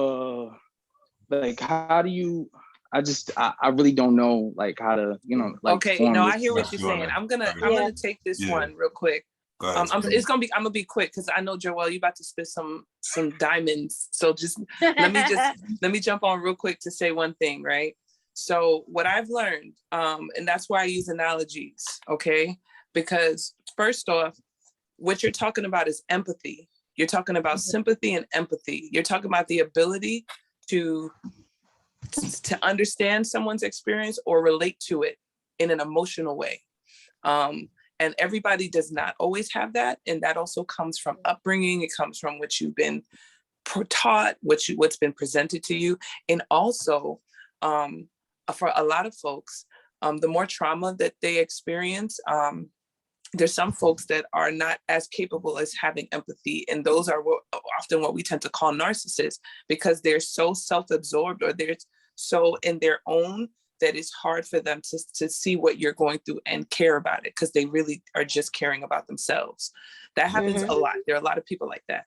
like, how do you, I really don't know, like, how to, like. Okay, no, I hear what you're saying. I'm gonna take this one real quick. I'm gonna be quick because I know, Joelle, you about to spit some diamonds. So let me jump on real quick to say one thing, right? So what I've learned, and that's why I use analogies, okay? Because first off, what you're talking about is empathy. You're talking about sympathy and empathy. You're talking about the ability to understand someone's experience or relate to it in an emotional way. And everybody does not always have that. And that also comes from upbringing. It comes from what you've been taught, what's been presented to you. And also, for a lot of folks, the more trauma that they experience, there's some folks that are not as capable as having empathy. And those are often what we tend to call narcissists, because they're so self-absorbed or they're so in their own that it's hard for them to see what you're going through and care about it, because they really are just caring about themselves. That happens a lot. There are a lot of people like that.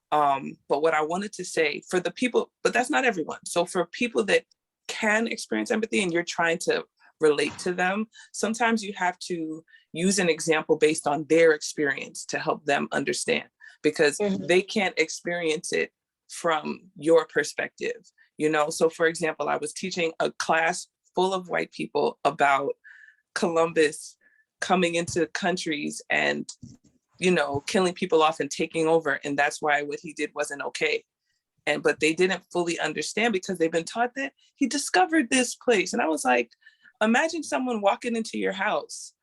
But what I wanted to say for the people, but that's not everyone. So for people that can experience empathy and you're trying to relate to them, sometimes you have to use an example based on their experience to help them understand, because they can't experience it from your perspective, So for example, I was teaching a class full of white people about Columbus coming into countries and, killing people off and taking over. And that's why what he did wasn't okay. But they didn't fully understand because they've been taught that he discovered this place. And I was like, imagine someone walking into your house,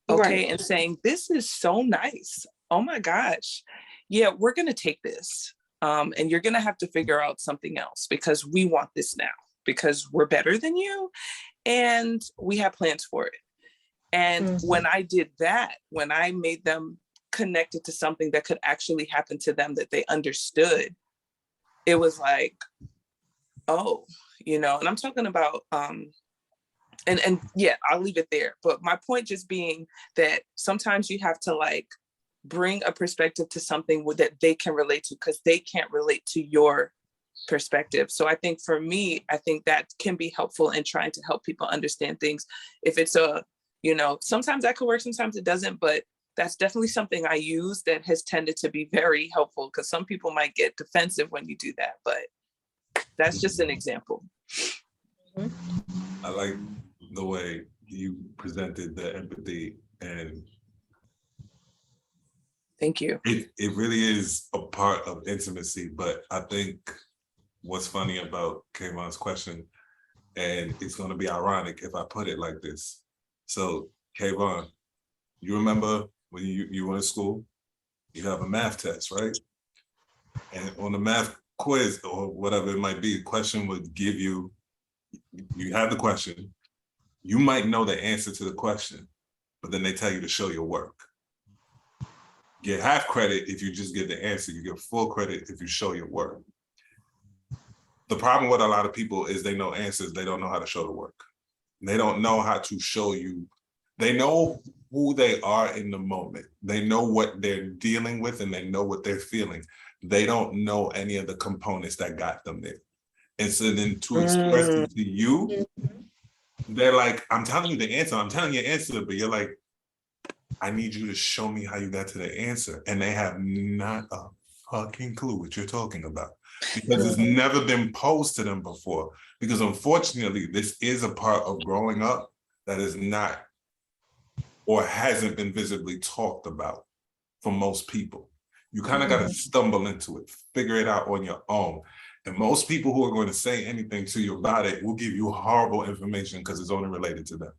okay, and saying, this is so nice. Oh my gosh. Yeah, we're going to take this. And you're going to have to figure out something else because we want this now, because we're better than you and we have plans for it. And when I did that, when I made them connected to something that could actually happen to them that they understood, it was like, oh, and I'm talking about, and yeah, I'll leave it there. But my point just being that sometimes you have to like bring a perspective to something that they can relate to, because they can't relate to your perspective. So I think for me, I think that can be helpful in trying to help people understand things. If it's sometimes that could work, sometimes it doesn't, but that's definitely something I use that has tended to be very helpful, because some people might get defensive when you do that, but that's just an example. I like the way you presented the empathy, and thank you. It really is a part of intimacy, but I think what's funny about Kayvon's question, and it's going to be ironic if I put it like this. So Kayvon, you remember when you were in school, you have a math test, right? And on the math quiz or whatever it might be, the question would give you have the question, you might know the answer to the question, but then they tell you to show your work. You get half credit if you just get the answer. You get full credit if you show your work. The problem with a lot of people is they know answers, they don't know how to show the work. They don't know how to show you. They know who they are in the moment. They know what they're dealing with and they know what they're feeling. They don't know any of the components that got them there. And so then to express it to you, they're like, I'm telling you the answer, I'm telling you the answer, but you're like, I need you to show me how you got to the answer. And they have not a fucking clue what you're talking about because it's never been posed to them before. Because unfortunately, this is a part of growing up that is not or hasn't been visibly talked about for most people. You kind of got to stumble into it, figure it out on your own. And most people who are going to say anything to you about it will give you horrible information because it's only related to them.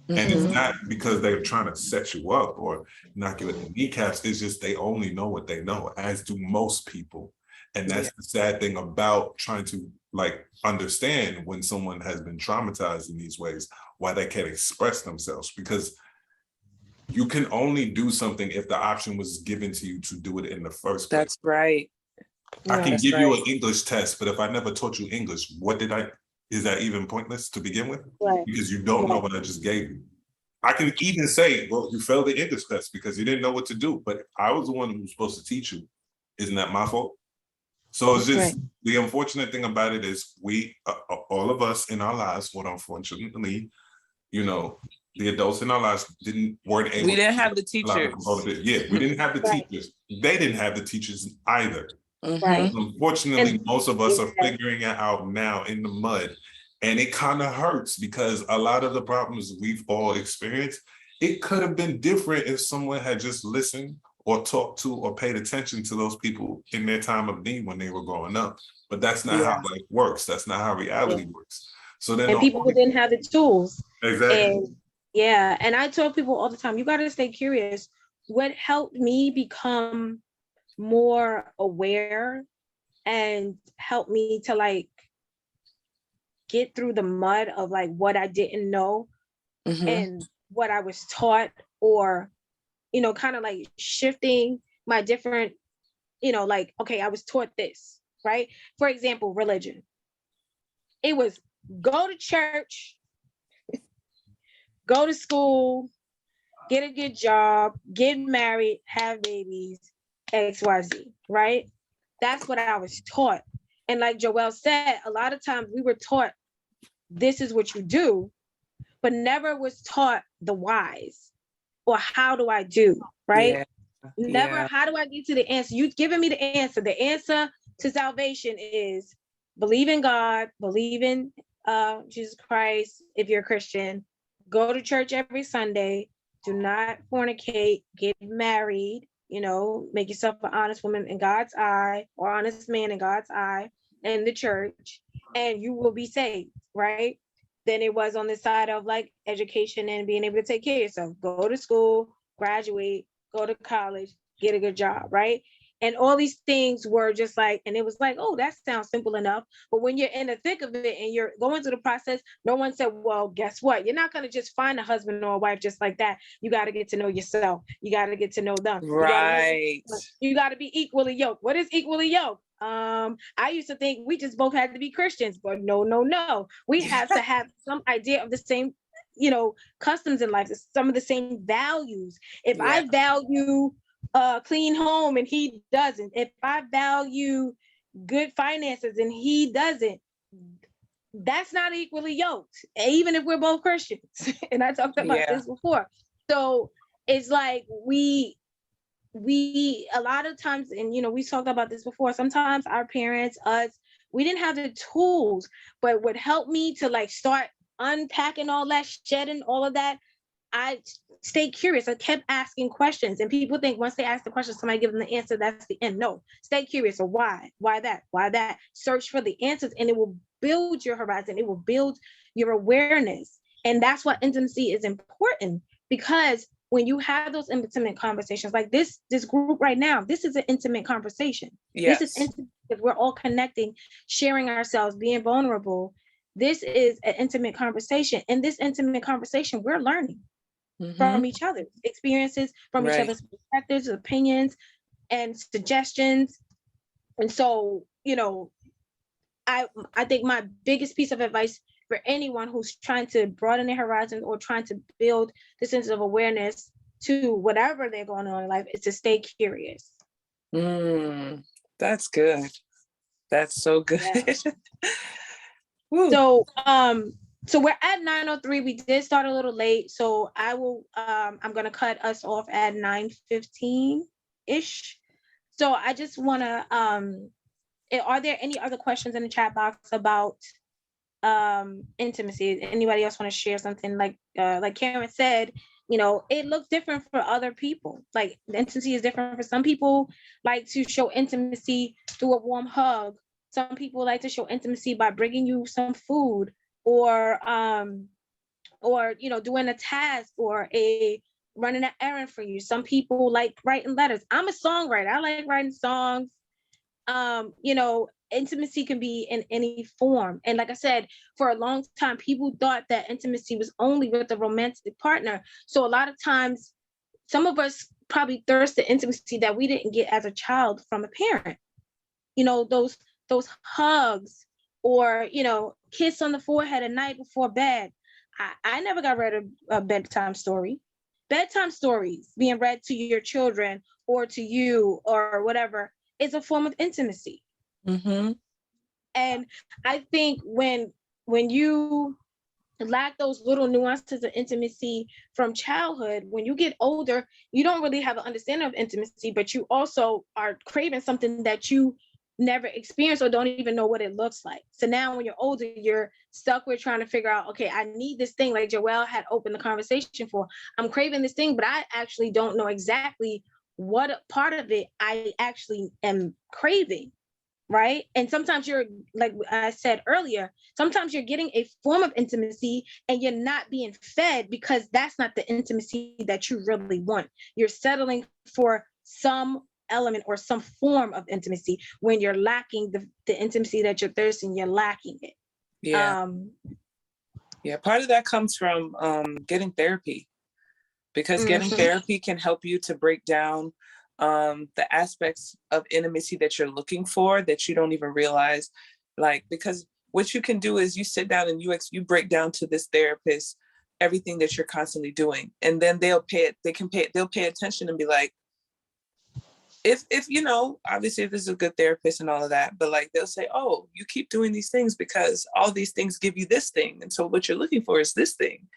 And it's not because they're trying to set you up or knock you at the kneecaps. It's just they only know what they know, as do most people. And that's the sad thing about trying to like understand when someone has been traumatized in these ways, why they can't express themselves, because you can only do something if the option was given to you to do it in the first place. That's right. I can give you an English test, but if I never taught you English, is that even pointless to begin with? Right. Because you don't know what I just gave you. I can even say, well, you failed the English test because you didn't know what to do, but I was the one who was supposed to teach you. Isn't that my fault? So it's just, the unfortunate thing about it is we, all of us in our lives, what unfortunately, you know, the adults in our lives weren't able. We didn't have the teachers. Yeah, we didn't have the teachers. They didn't have the teachers either. Right. Unfortunately, most of us are figuring it out now in the mud. And it kind of hurts because a lot of the problems we've all experienced, it could have been different if someone had just listened or talked to or paid attention to those people in their time of need when they were growing up. But that's not how life works. That's not how reality works. So then, and people didn't have the tools. Exactly. And I tell people all the time, you got to stay curious. What helped me become more aware and helped me to like get through the mud of like what I didn't know and what I was taught, or, you know, kind of like shifting my different, you know, like, okay, I was taught this, right? For example, religion. It was go to church, go to school, get a good job, get married, have babies, XYZ, right? That's what I was taught. And like Joelle said, a lot of times we were taught this is what you do, but never was taught the whys or how do I do, right? Never, how do I get to the answer? You've given me the answer. The answer to salvation is believe in God, believe in Jesus Christ. If you're a Christian, go to church every Sunday, do not fornicate, get married, you know, make yourself an honest woman in God's eye, or honest man in God's eye, in the church, and you will be saved, right? Then it was on the side of like education and being able to take care of yourself. Go to school, graduate, go to college, get a good job, right? And all these things were just like, and it was like, oh, that sounds simple enough. But when you're in the thick of it and you're going through the process, no one said, well, guess what? You're not going to just find a husband or a wife just like that. You got to get to know yourself. You got to get to know them. Right. You got to be equally yoked. What is equally yoked? I used to think we just both had to be Christians, but no. We have to have some idea of the same, you know, customs in life, some of the same values. If I value a clean home and he doesn't, if I value good finances and he doesn't, that's not equally yoked, even if we're both Christians. And I talked about this before. So it's like we a lot of times, and you know, we talked about this before, sometimes our parents, us, we didn't have the tools, but what helped me to like start unpacking all that, shedding all of that, I stayed curious. I kept asking questions, and people think once they ask the question, somebody give them the answer, that's the end. No, stay curious. So why that? Search for the answers, and it will build your horizon. It will build your awareness. And that's what intimacy is important, because when you have those intimate conversations like this group right now, this is an intimate conversation. This is intimate because we're all connecting, sharing ourselves, being vulnerable. This is an intimate conversation. In this intimate conversation, we're learning from each other's experiences, from each other's perspectives, opinions, and suggestions. And so, you know, I think my biggest piece of advice for anyone who's trying to broaden their horizons or trying to build this sense of awareness to whatever they're going on in life is to stay curious. That's good. That's so good. Yeah. Woo. So we're at 9:03. We did start a little late, so I'm gonna cut us off at 9:15-ish. So I just wanna are there any other questions in the chat box about intimacy? Anybody else want to share something? Like Karen said, it looks different for other people. Like the intimacy is different for some people. Like to show intimacy through a warm hug. Some people like to show intimacy by bringing you some food, or doing a task, or running an errand for you. Some people like writing letters. I'm a songwriter. I like writing songs. Intimacy can be in any form. And like I said, for a long time, people thought that intimacy was only with a romantic partner. So a lot of times, some of us probably thirst the intimacy that we didn't get as a child from a parent. Those hugs, or kiss on the forehead at night before bed. I never got read a bedtime story. Bedtime stories being read to your children or to you or whatever is a form of intimacy. Mm-hmm. And I think when you lack those little nuances of intimacy from childhood, when you get older, you don't really have an understanding of intimacy, but you also are craving something that you never experienced or don't even know what it looks like. So now when you're older, you're stuck with trying to figure out, okay, I need this thing, like Joelle had opened the conversation for. I'm craving this thing, but I actually don't know exactly what part of it I actually am craving. Right. And sometimes you're, like I said earlier, sometimes you're getting a form of intimacy and you're not being fed because that's not the intimacy that you really want. You're settling for some element or some form of intimacy when you're lacking the intimacy that you're thirsting, you're lacking it. Yeah. Part of that comes from getting therapy, because getting therapy can help you to break down the aspects of intimacy that you're looking for that you don't even realize. Like, because what you can do is you sit down and you break down to this therapist everything that you're constantly doing, and then they'll pay attention and be like, if obviously if this is a good therapist and all of that, but like they'll say, oh, you keep doing these things because all these things give you this thing, and so what you're looking for is this thing,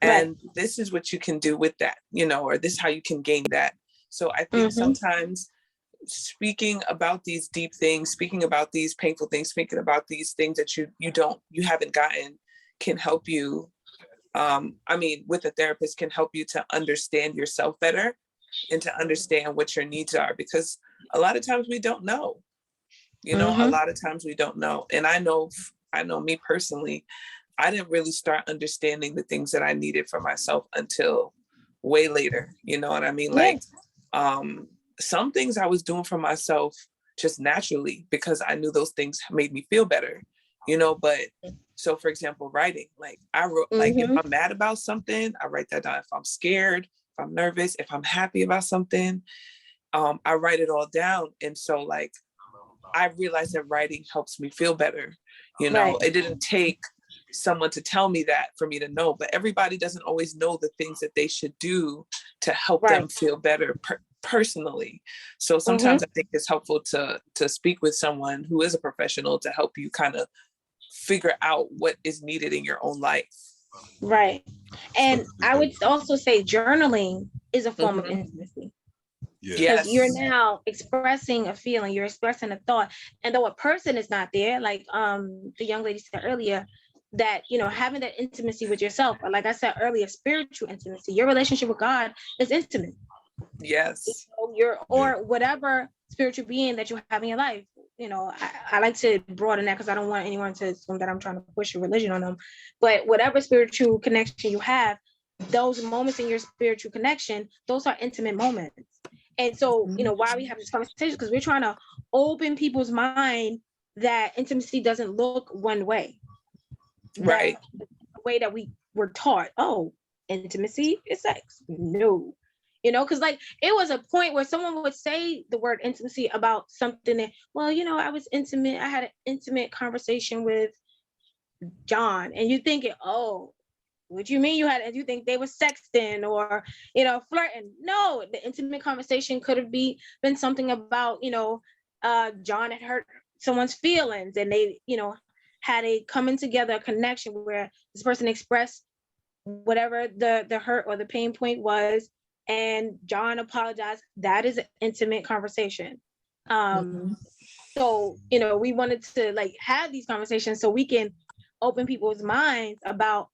and this is what you can do with that, or this is how you can gain that. So I think sometimes speaking about these deep things, speaking about these painful things, speaking about these things that you haven't gotten can help you. With a therapist can help you to understand yourself better and to understand what your needs are, because a lot of times we don't know, a lot of times we don't know. And I know me personally, I didn't really start understanding the things that I needed for myself until way later. You know what I mean? Like, some things I was doing for myself just naturally because I knew those things made me feel better, but so for example, writing, like I wrote, like if I'm mad about something, I write that down. If I'm scared, if I'm nervous, if I'm happy about something, I write it all down. And so like, I realized that writing helps me feel better. It didn't take someone to tell me that for me to know, but everybody doesn't always know the things that they should do to help them feel better personally. So sometimes I think it's helpful to speak with someone who is a professional to help you kind of figure out what is needed in your own life. Right. And I would also say journaling is a form of intimacy. Because you're now expressing a feeling, you're expressing a thought, and though a person is not there, like the young lady said earlier, that having that intimacy with yourself, or like I said earlier, spiritual intimacy, your relationship with God is intimate. Yes. Or whatever spiritual being that you have in your life. I like to broaden that because I don't want anyone to assume that I'm trying to push a religion on them. But whatever spiritual connection you have, those moments in your spiritual connection, those are intimate moments. And so, why we have this conversation, because we're trying to open people's mind that intimacy doesn't look one way. Right. The way that we were taught, oh, intimacy is sex. No. Because like it was a point where someone would say the word intimacy about something that, well, I was intimate. I had an intimate conversation with John. And you thinking, oh, what you mean you think they were sexting or, flirting? No, the intimate conversation could have been something about, John had hurt someone's feelings, and they, had a coming together, a connection where this person expressed whatever the hurt or the pain point was, and John apologized. That is an intimate conversation. So, we wanted to like have these conversations so we can open people's minds about,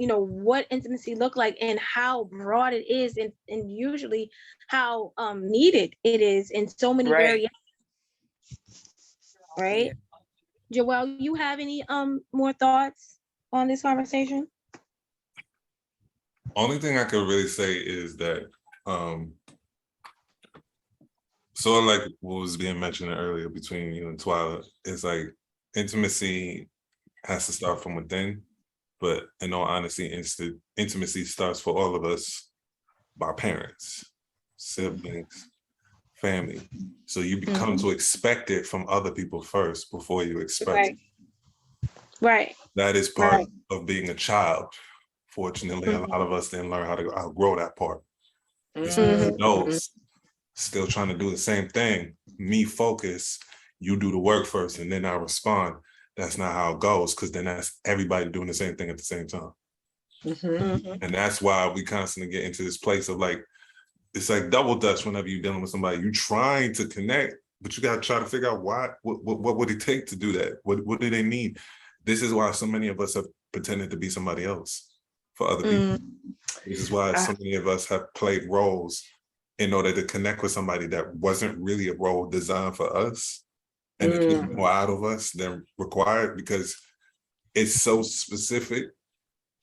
what intimacy look like and how broad it is, and usually how needed it is in so many variations. Right. Yeah. Joelle, you have any more thoughts on this conversation? Only thing I could really say is that sort of like what was being mentioned earlier between you and Twyla, it's like intimacy has to start from within, but in all honesty, intimacy starts for all of us by parents, siblings, family. So you become to expect it from other people first before you expect it. Right. That is part of being a child. Fortunately, a lot of us didn't learn how to outgrow that part. Adults still trying to do the same thing. Me focus, you do the work first, and then I respond. That's not how it goes, because then that's everybody doing the same thing at the same time. And that's why we constantly get into this place of like, it's like double dutch whenever you're dealing with somebody. You're trying to connect, but you got to try to figure out what would it take to do that? What do they need? This is why so many of us have pretended to be somebody else for other people. This is why so many of us have played roles in order to connect with somebody that wasn't really a role designed for us, and it took more out of us than required, because it's so specific,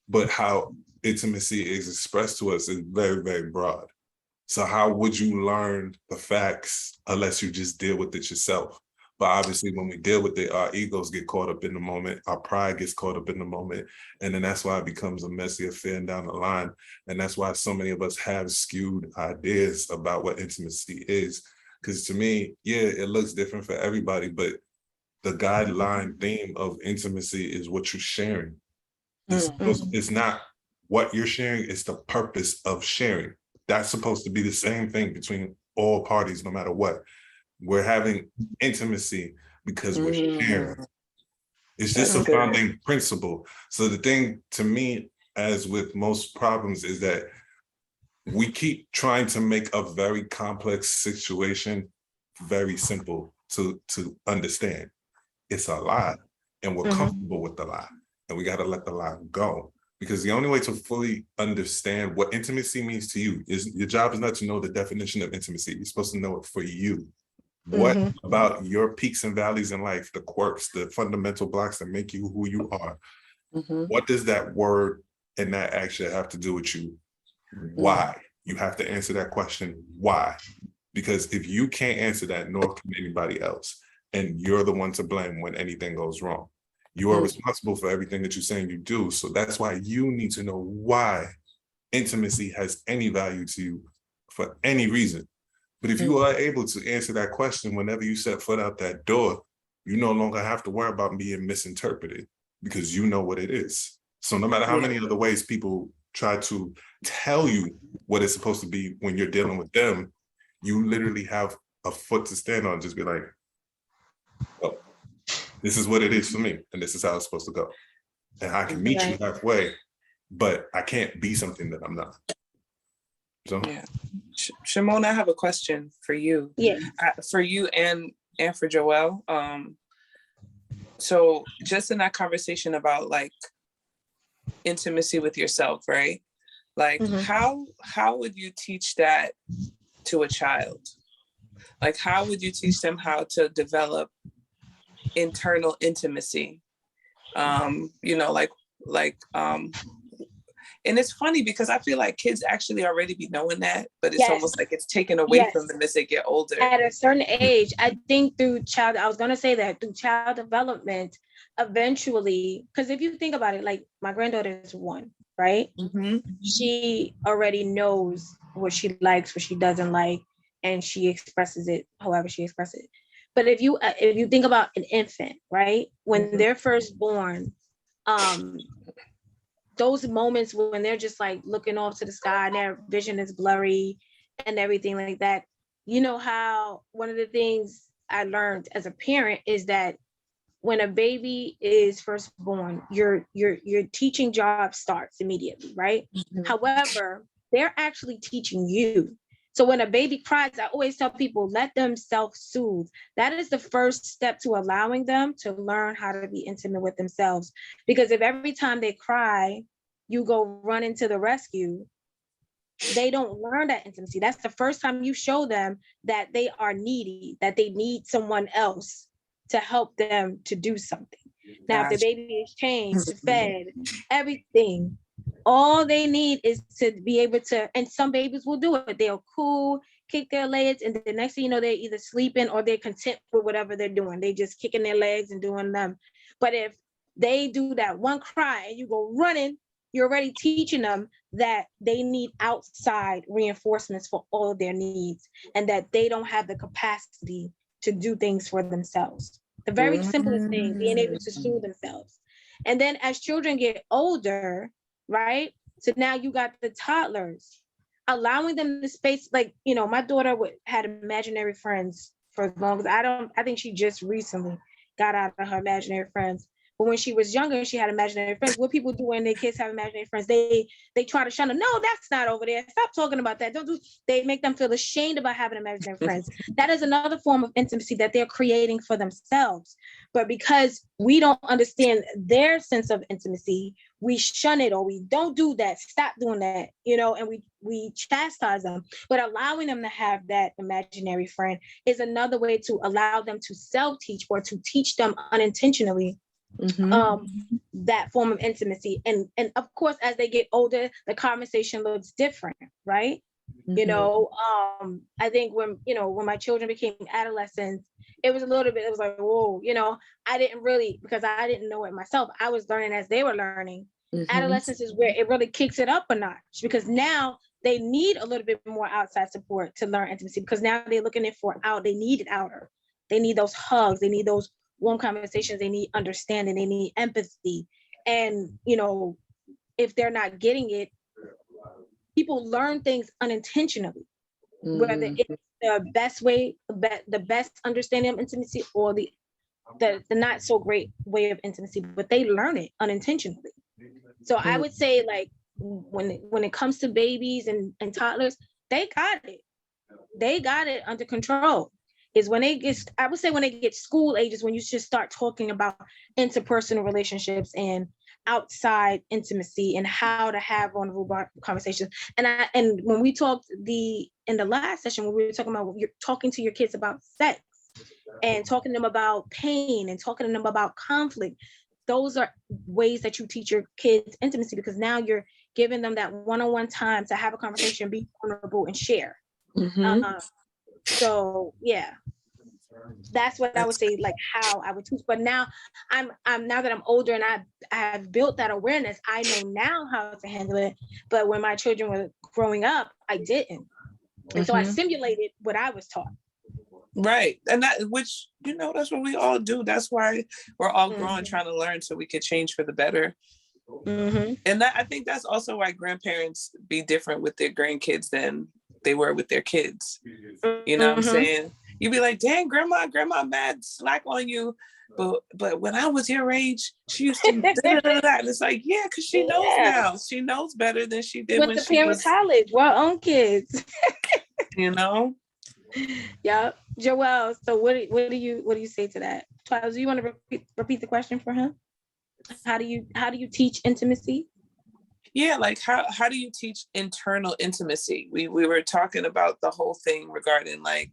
but how intimacy is expressed to us is very, very broad. So how would you learn the facts unless you just deal with it yourself? But obviously when we deal with it, our egos get caught up in the moment, our pride gets caught up in the moment, and then that's why it becomes a messy affair down the line. And that's why so many of us have skewed ideas about what intimacy is. Because to me, yeah, it looks different for everybody, but the guideline theme of intimacy is what you're sharing. It's not what you're sharing, it's the purpose of sharing. That's supposed to be the same thing between all parties, no matter what. We're having intimacy because we're sharing. It's just a founding principle. So the thing to me, as with most problems, is that we keep trying to make a very complex situation very simple to understand. It's a lie, and we're comfortable with the lie, and we got to let the lie go. Because the only way to fully understand what intimacy means to you is your job is not to know the definition of intimacy. You're supposed to know it for you. What about your peaks and valleys in life, the quirks, the fundamental blocks that make you who you are? What does that word and that action have to do with you? Why? You have to answer that question, why? Because if you can't answer that, nor can anybody else, and you're the one to blame when anything goes wrong. You are responsible for everything that you're saying you do. So that's why you need to know why intimacy has any value to you for any reason. But if you are able to answer that question whenever you set foot out that door, you no longer have to worry about being misinterpreted, because you know what it is. So no matter how many other ways people try to tell you what it's supposed to be when you're dealing with them, you literally have a foot to stand on. Just be like, oh, this is what it is for me, and this is how it's supposed to go. And I can meet you halfway, but I can't be something that I'm not. So yeah. Shimon, I have a question for you. Yeah. For you and for Joelle. So just in that conversation about like intimacy with yourself, right? Like how would you teach that to a child? Like how would you teach them how to develop internal intimacy? And it's funny because I feel like kids actually already be knowing that, but it's almost like it's taken away from them as they get older. At a certain age, I think through child development, eventually, because if you think about it, like my granddaughter is 1, right? She already knows what she likes, what she doesn't like, and she expresses it however she expresses it. But if you think about an infant, right? When they're first born, those moments when they're just like looking off to the sky and their vision is blurry and everything like that, you know how one of the things I learned as a parent is that when a baby is first born, your teaching job starts immediately, right? However, they're actually teaching you. So when a baby cries, I always tell people, let them self-soothe. That is the first step to allowing them to learn how to be intimate with themselves. Because if every time they cry, you go run into the rescue, they don't learn that intimacy. That's the first time you show them that they are needy, that they need someone else to help them to do something. Now, if the baby is changed, fed, everything, all they need is to be able to, and some babies will do it. They'll cool, kick their legs, and the next thing you know, they're either sleeping or they're content with whatever they're doing. They just kicking their legs and doing them. But if they do that one cry and you go running, you're already teaching them that they need outside reinforcements for all of their needs and that they don't have the capacity to do things for themselves. The very simplest thing, being able to soothe themselves. And then as children get older, right? So now you got the toddlers, allowing them the space, like, you know, my daughter had imaginary friends for as long as I think she just recently got out of her imaginary friends. But when she was younger, she had imaginary friends. What people do when their kids have imaginary friends, they try to shun them. No, that's not over there. Stop talking about that. Don't do. They make them feel ashamed about having imaginary friends. That is another form of intimacy that they're creating for themselves. But because we don't understand their sense of intimacy, we shun it, or we don't do that. Stop doing that, you know, and we chastise them. But allowing them to have that imaginary friend is another way to allow them to self-teach or to teach them unintentionally that form of intimacy. And of course, as they get older, the conversation looks different, right? You know, I think when my children became adolescents, it was like, whoa, you know, I didn't really, because I didn't know it myself. I was learning as they were learning. Adolescence is where it really kicks it up a notch, because now they need a little bit more outside support to learn intimacy, because now they're looking for they need it outer. They need those hugs. They need those warm conversations. They need understanding. They need empathy. And, you know, if they're not getting it, people learn things unintentionally, whether it's the best way, the best understanding of intimacy, or the not so great way of intimacy, but they learn it unintentionally. So I would say, like, when it comes to babies and toddlers, they got it under control. Is when they get, I would say when they get school ages, when you should start talking about interpersonal relationships and outside intimacy and how to have vulnerable conversations. And when we talked in the last session, when we were talking about, you're talking to your kids about sex and talking to them about pain and talking to them about conflict, those are ways that you teach your kids intimacy, because now you're giving them that one-on-one time to have a conversation, be vulnerable, and share. So yeah, that's what I would say, like how I would teach. But now now that I'm older and I have built that awareness, I know now how to handle it. But when my children were growing up, I didn't. And so I simulated what I was taught. Right. And that, which, you know, that's what we all do. That's why we're all growing, trying to learn so we could change for the better. And I think that's also why grandparents be different with their grandkids than they were with their kids. You know what I'm saying? You'd be like, dang, grandma mad slack on you. But when I was your age, she used to da-da-da-da. And it's like, yeah, because she knows now. She knows better than she did when the she parents' was knowledge, well, own kids. You know? Yeah. Joelle, so what do you say to that? Twyla, do you want to repeat the question for him? How do you teach intimacy? Yeah, like how do you teach internal intimacy? We were talking about the whole thing regarding like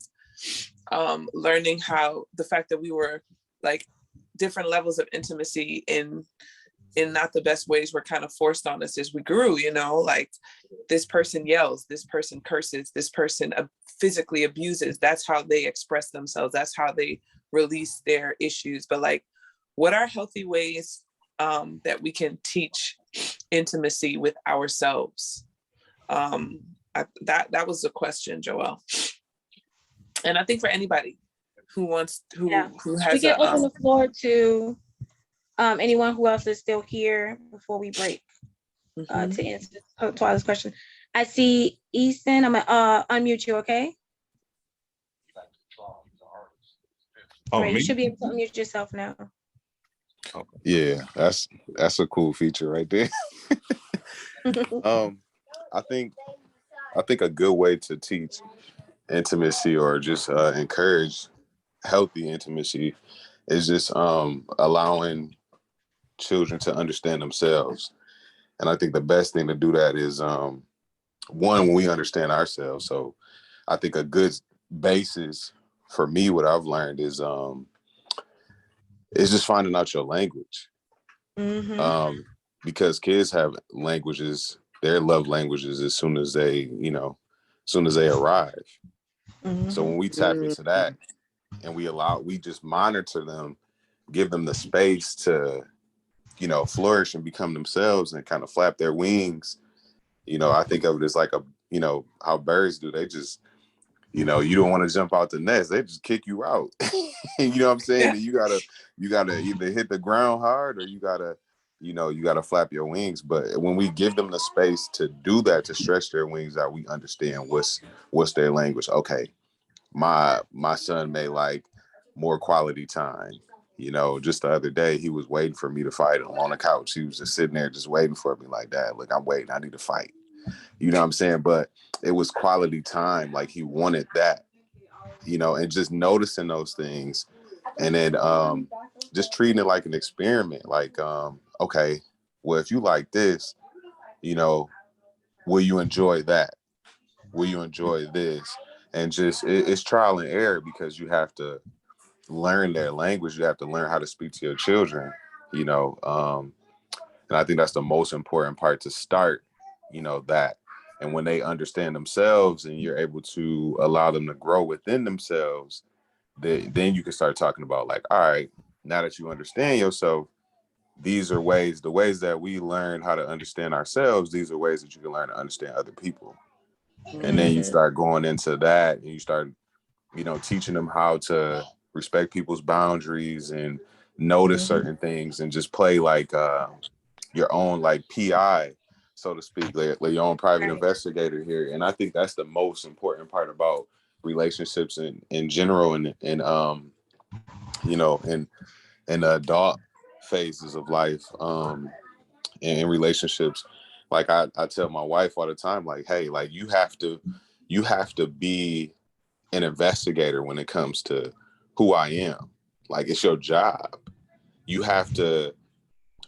learning how the fact that we were like different levels of intimacy in not the best ways were kind of forced on us as we grew, you know, like this person yells, this person curses, this person physically abuses. That's how they express themselves. That's how they release their issues. But like, what are healthy ways that we can teach intimacy with ourselves? That was the question, Joelle. And I think for anybody who wants, who has, we can open the floor to anyone who else is still here before we break to answer Twyla's question. I see Easton. I'm gonna unmute you, okay? Oh, Right, you me? should be able to unmute yourself now. Okay. Yeah, that's a cool feature right there. I think a good way to teach intimacy or just encourage healthy intimacy is just allowing children to understand themselves. And I think the best thing to do that is one, when we understand ourselves. So I think a good basis for me, what I've learned is just finding out your language. Because kids have languages, their love languages, as soon as they arrive. So when we tap into that and we just monitor them, give them the space to, flourish and become themselves and kind of flap their wings. I think of it as like how birds do. They just, you don't want to jump out the nest. They just kick you out. You know what I'm saying? And you gotta either hit the ground hard or you gotta flap your wings. But when we give them the space to do that, to stretch their wings out, we understand what's their language. Okay, my son may like more quality time. Just the other day, he was waiting for me to fight him on the couch. He was just sitting there just waiting for me like, Dad, look, I'm waiting. I need to fight. You know what I'm saying? But it was quality time. Like he wanted that, and just noticing those things. And then just treating it like an experiment. Like, okay, well, if you like this, will you enjoy that? Will you enjoy this? And just it's trial and error because you have to learn their language. You have to learn how to speak to your children, and I think that's the most important part to start, that. And when they understand themselves and you're able to allow them to grow within themselves, then you can start talking about like, all right, now that you understand yourself, these are the ways that we learn how to understand ourselves. These are ways that you can learn to understand other people. And then you start going into that and you start, teaching them how to respect people's boundaries and notice certain things and just play like your own like PI, so to speak, like your own private investigator here. And I think that's the most important part about relationships in general and in the adult phases of life and in relationships. Like I tell my wife all the time, like, hey, like you have to be an investigator when it comes to who I am. Like it's your job. You have to,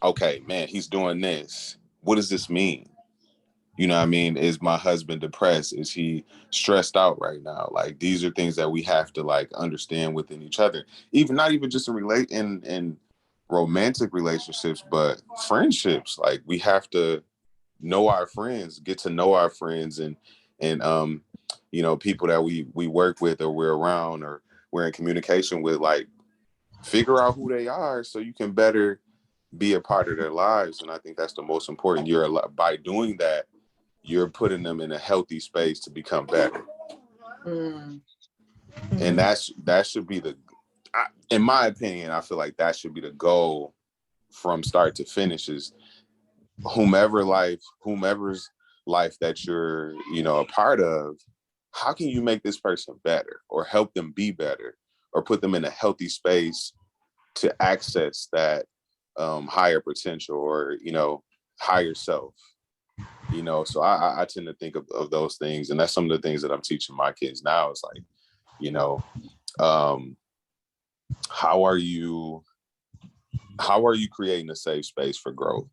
okay, man, he's doing this. What does this mean? You know what I mean? Is my husband depressed? Is he stressed out right now? Like these are things that we have to like understand within each other. Not even just in romantic relationships, but friendships. Like we have to know our friends, get to know our friends and people that we work with or we're around or we're in communication with, like figure out who they are so you can better be a part of their lives. And I think that's the most important. By doing that, you're putting them in a healthy space to become better. And that should be in my opinion, I feel like that should be the goal from start to finish is whomever's life that you're, a part of, how can you make this person better or help them be better or put them in a healthy space to access that higher potential or, higher self. So I tend to think of those things. And that's some of the things that I'm teaching my kids now. It's like, how are you creating a safe space for growth?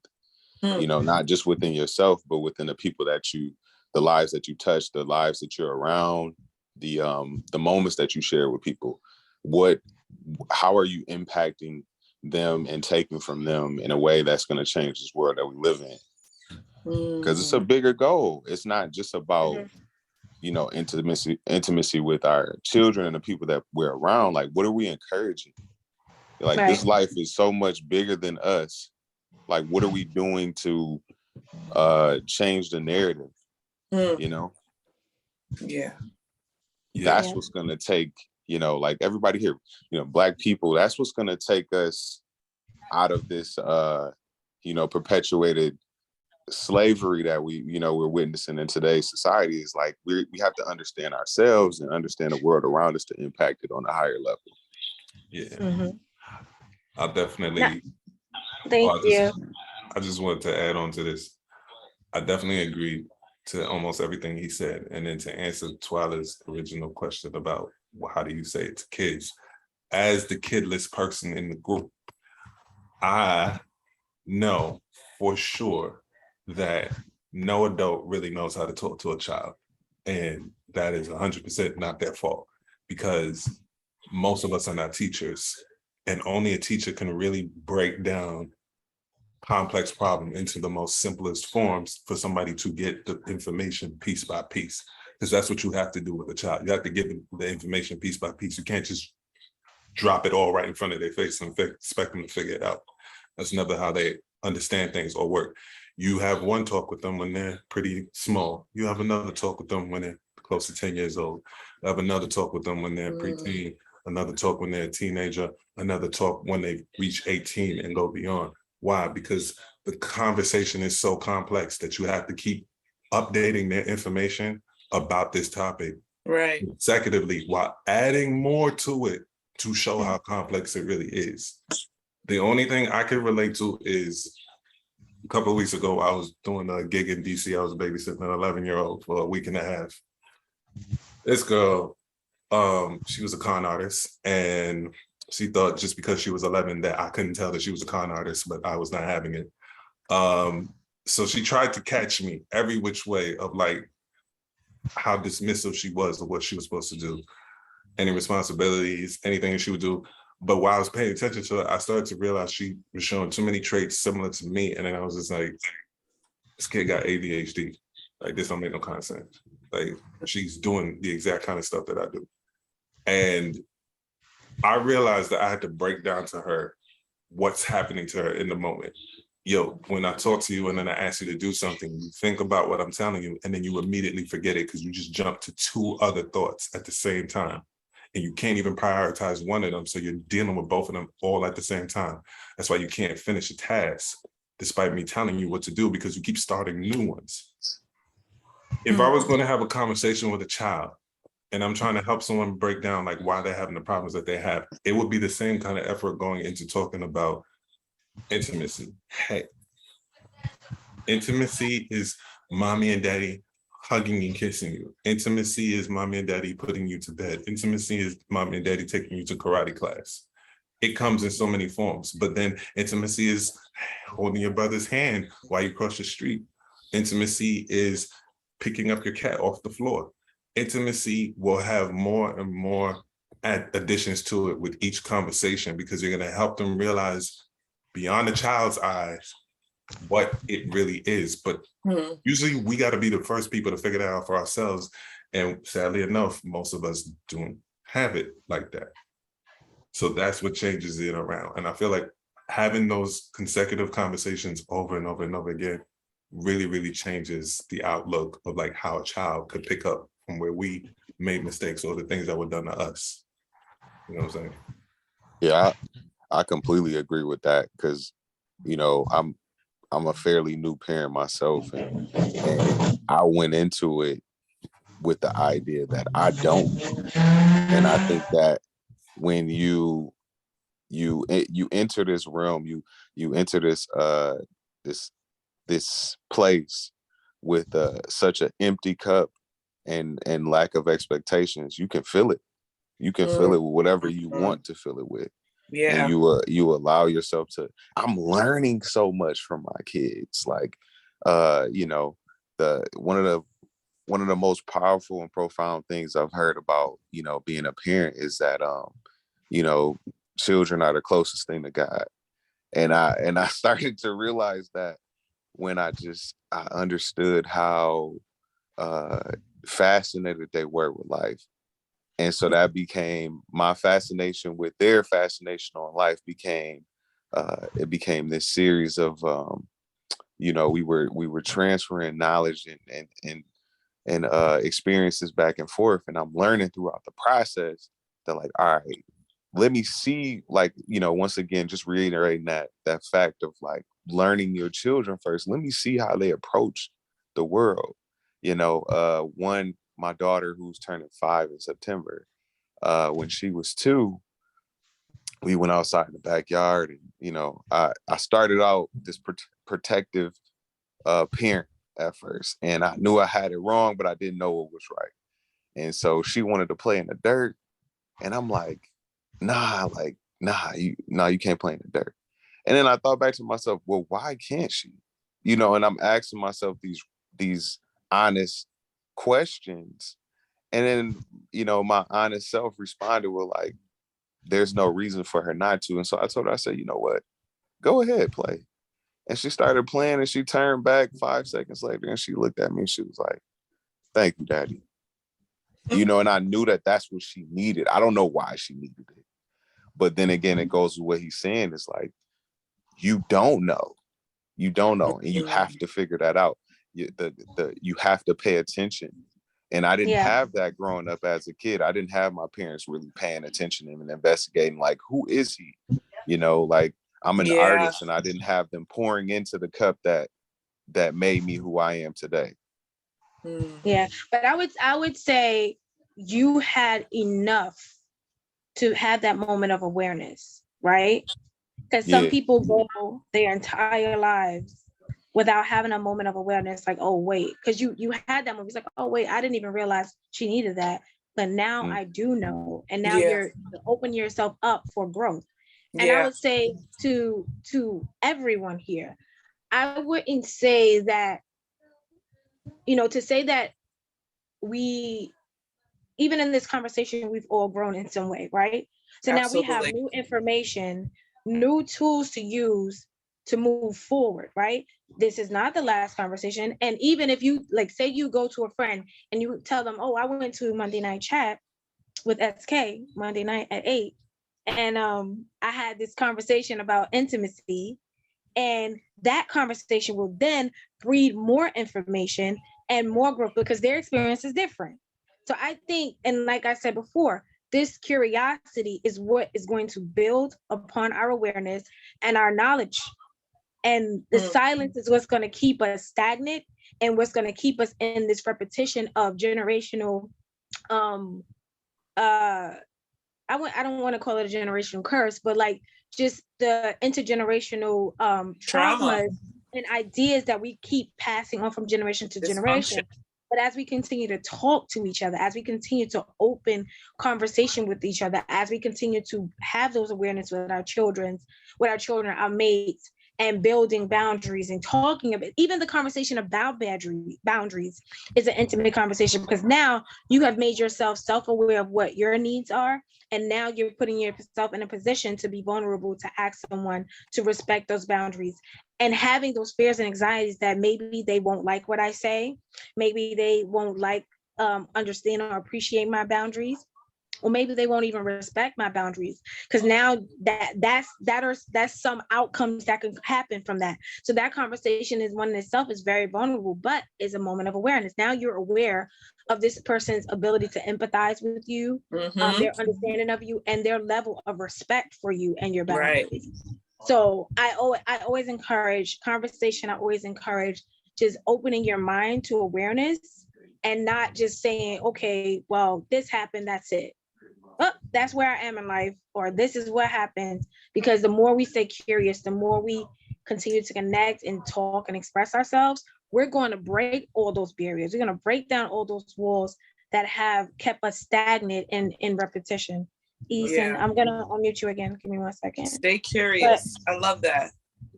Not just within yourself, but within the lives that you touch, the lives that you're around, the moments that you share with people. How are you impacting them and taking from them in a way that's going to change this world that we live in? Because it's a bigger goal. It's not just about, intimacy with our children and the people that we're around. Like, what are we encouraging? Like, this life is so much bigger than us. Like, what are we doing to change the narrative? Yeah. That's what's going to take, like everybody here, Black people, that's what's going to take us out of this, perpetuated slavery that we're witnessing in today's society. Is like we have to understand ourselves and understand the world around us to impact it on a higher level. Yeah. I'll definitely. Thank you. I just wanted to add on to this. I definitely agree to almost everything he said. And then to answer Twyla's original question about how do you say it to kids, as the kidless person in the group, I know for sure that no adult really knows how to talk to a child. And that is 100% not their fault, because most of us are not teachers. And only a teacher can really break down complex problem into the most simplest forms for somebody to get the information piece by piece. Because that's what you have to do with a child. You have to give them the information piece by piece. You can't just drop it all right in front of their face and expect them to figure it out. That's never how they understand things or work. You have one talk with them when they're pretty small. You have another talk with them when they're close to 10 years old. You have another talk with them when they're preteen, another talk when they're a teenager, another talk when they reach 18 and go beyond. Why? Because the conversation is so complex that you have to keep updating their information about this topic. Right. Consecutively, while adding more to it to show how complex it really is. The only thing I can relate to is a couple of weeks ago, I was doing a gig in DC. I was babysitting an 11-year-old for a week and a half. This girl, she was a con artist, and she thought just because she was 11 that I couldn't tell that she was a con artist, but I was not having it. So she tried to catch me every which way of like how dismissive she was of what she was supposed to do, any responsibilities, anything she would do. But while I was paying attention to it, I started to realize she was showing too many traits similar to me. And then I was just like, this kid got ADHD. Like, this don't make no kind of sense. Like, she's doing the exact kind of stuff that I do. And I realized that I had to break down to her what's happening to her in the moment. Yo, when I talk to you and then I ask you to do something, you think about what I'm telling you, and then you immediately forget it because you just jump to two other thoughts at the same time. And you can't even prioritize one of them. So you're dealing with both of them all at the same time. That's why you can't finish a task, despite me telling you what to do, because you keep starting new ones. If I was going to have a conversation with a child and I'm trying to help someone break down like why they're having the problems that they have, it would be the same kind of effort going into talking about intimacy. Hey, intimacy is mommy and daddy hugging and kissing you. Intimacy is mommy and daddy putting you to bed. Intimacy is mommy and daddy taking you to karate class. It comes in so many forms, but then intimacy is holding your brother's hand while you cross the street. Intimacy is picking up your cat off the floor. Intimacy will have more and more additions to it with each conversation, because you're going to help them realize beyond the child's eyes what it really is. But usually we got to be the first people to figure that out for ourselves. And sadly enough, most of us don't have it like that. So that's what changes it around. And I feel like having those consecutive conversations over and over and over again really, really changes the outlook of like how a child could pick up from where we made mistakes or the things that were done to us. You know what I'm saying? Yeah, I completely agree with that, because, you know, I'm a fairly new parent myself, and I went into it with the idea that I don't. And I think that when you enter this realm, you enter this place with such an empty cup and lack of expectations, you can fill it. You can fill it with whatever you want to fill it with. Yeah. And you allow yourself to. I'm learning so much from my kids. Like, you know, one of the most powerful and profound things I've heard about, you know, being a parent is that, you know, children are the closest thing to God. And I started to realize that when I understood how fascinated they were with life. And so that became my fascination with their fascination on life became this series of you know, we were transferring knowledge and experiences back and forth, and I'm learning throughout the process that, like, all right, let me see, like, you know, once again, just reiterating that fact of like learning your children first. Let me see how they approach the world. You know, my daughter, who's turning 5 in September, when she was 2, we went outside in the backyard, and I started out this protective parent at first, and I knew I had it wrong, but I didn't know what was right. And so she wanted to play in the dirt, and I'm like, nah, you can't play in the dirt. And then I thought back to myself, well, why can't she? And I'm asking myself these honest questions. And then, my honest self responded with like, there's no reason for her not to. And so I told her, I said, you know what? Go ahead, play. And she started playing, and she turned back 5 seconds later, and she looked at me and she was like, thank you, Daddy. And I knew that that's what she needed. I don't know why she needed it. But then again, it goes with what he's saying. It's like, you don't know. You don't know. And you have to figure that out. You have to pay attention. And I didn't have that growing up as a kid. I didn't have my parents really paying attention and investigating, like, who is he? Like, I'm an artist, and I didn't have them pouring into the cup that made me who I am today. Yeah, but I would say you had enough to have that moment of awareness, right? Because some people go their entire lives without having a moment of awareness, like, oh wait, because you had that moment. It's like, oh wait, I didn't even realize she needed that, but now I do know, and now you're open yourself up for growth. And I would say to everyone here, I wouldn't say that, to say that we, even in this conversation, we've all grown in some way, right? So now we have new information, new tools to use to move forward, right? This is not the last conversation. And even if you, like, say you go to a friend and you tell them, oh, I went to Monday Night Chat with SK Monday night at 8, and I had this conversation about intimacy, and that conversation will then breed more information and more growth because their experience is different. So I think, and like I said before, this curiosity is what is going to build upon our awareness and our knowledge. And the silence is what's going to keep us stagnant, and what's going to keep us in this repetition of generational I don't want to call it a generational curse, but like just the intergenerational traumas and ideas that we keep passing on from generation to generation. But as we continue to talk to each other, as we continue to open conversation with each other, as we continue to have those awareness with our children, our mates, and building boundaries and talking about, even the conversation about boundaries is an intimate conversation, because now you have made yourself self-aware of what your needs are. And now you're putting yourself in a position to be vulnerable to ask someone to respect those boundaries, and having those fears and anxieties that maybe they won't like what I say. Maybe they won't understand or appreciate my boundaries, or maybe they won't even respect my boundaries, because now that's some outcomes that can happen from that. So that conversation is one in itself is very vulnerable, but is a moment of awareness. Now you're aware of this person's ability to empathize with you, their understanding of you, and their level of respect for you and your boundaries. Right. So I always encourage conversation. I always encourage just opening your mind to awareness, and not just saying, okay, well, this happened, that's it. Oh, that's where I am in life, or this is what happened. Because the more we stay curious, the more we continue to connect and talk and express ourselves, we're going to break all those barriers. We're going to break down all those walls that have kept us stagnant in repetition. Eason, I'm going to unmute you again. Give me 1 second. Stay curious. I love that.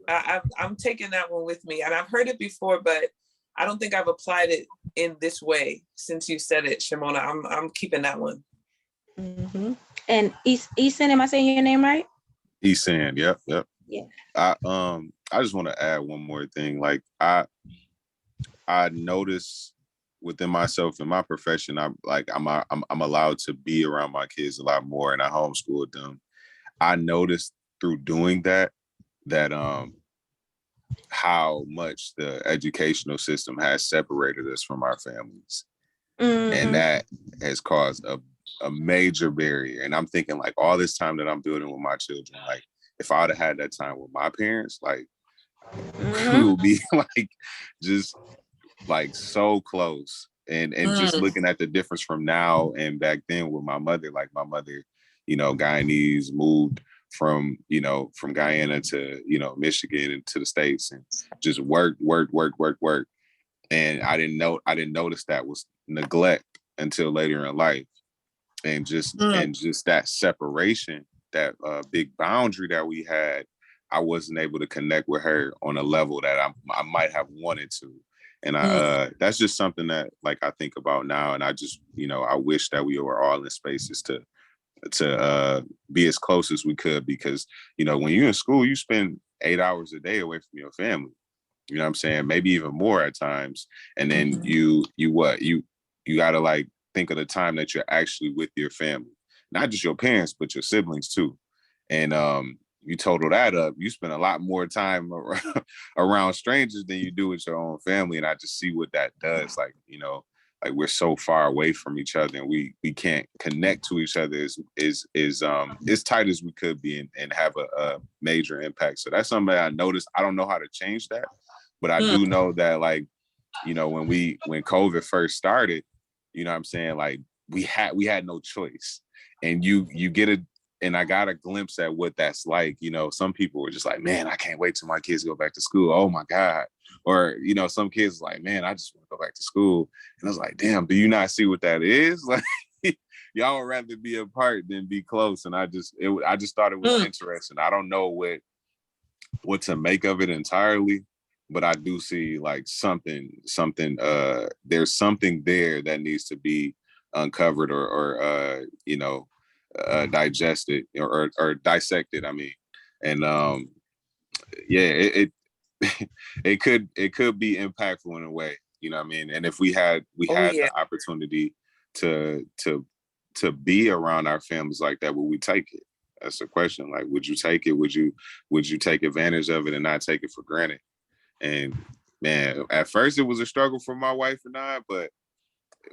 I'm taking that one with me. And I've heard it before, but I don't think I've applied it in this way since you said it, Shimona. I'm keeping that one. Mm-hmm. And Eason, am I saying your name right? Eason, yep. Yeah. I just want to add one more thing. Like I notice within myself in my profession, I'm allowed to be around my kids a lot more, and I homeschooled them. I noticed through doing that how much the educational system has separated us from our families. And that has caused a major barrier. And I'm thinking, like, all this time that I'm building with my children, like, if I would have had that time with my parents, like, we would be like just like so close. And just looking at the difference from now and back then with my mother, like my mother, Guyanese, moved from Guyana to, Michigan and to the States, and just work. And I didn't notice that was neglect until later in life. And just that separation, that big boundary that we had, I wasn't able to connect with her on a level that I might have wanted to. And that's just something that, like, I think about now. And I just, I wish that we were all in spaces to be as close as we could, because, when you're in school, you spend 8 hours a day away from your family. You know what I'm saying? Maybe even more at times. And then you gotta, like, think of the time that you're actually with your family, not just your parents, but your siblings too. And you total that up, you spend a lot more time around strangers than you do with your own family. And I just see what that does. Like, like, we're so far away from each other, and we can't connect to each other as tight as we could be, and have a major impact. So that's something that I noticed. I don't know how to change that, but I do know that, like, when COVID first started, you know what I'm saying? Like, we had no choice. And you get and I got a glimpse at what that's like. Some people were just like, man, I can't wait till my kids go back to school. Oh my God. Or, some kids like, man, I just want to go back to school. And I was like, damn, do you not see what that is? Like, y'all would rather be apart than be close. And I just thought it was interesting. I don't know what to make of it entirely, but I do see, like, something, there's something there that needs to be uncovered or digested or dissected. I mean, and it it could be impactful in a way, you know what I mean? And if we had the opportunity to be around our families like that, would we take it? That's the question. Like, would you take it? Would you take advantage of it and not take it for granted? And man, at first it was a struggle for my wife and I, but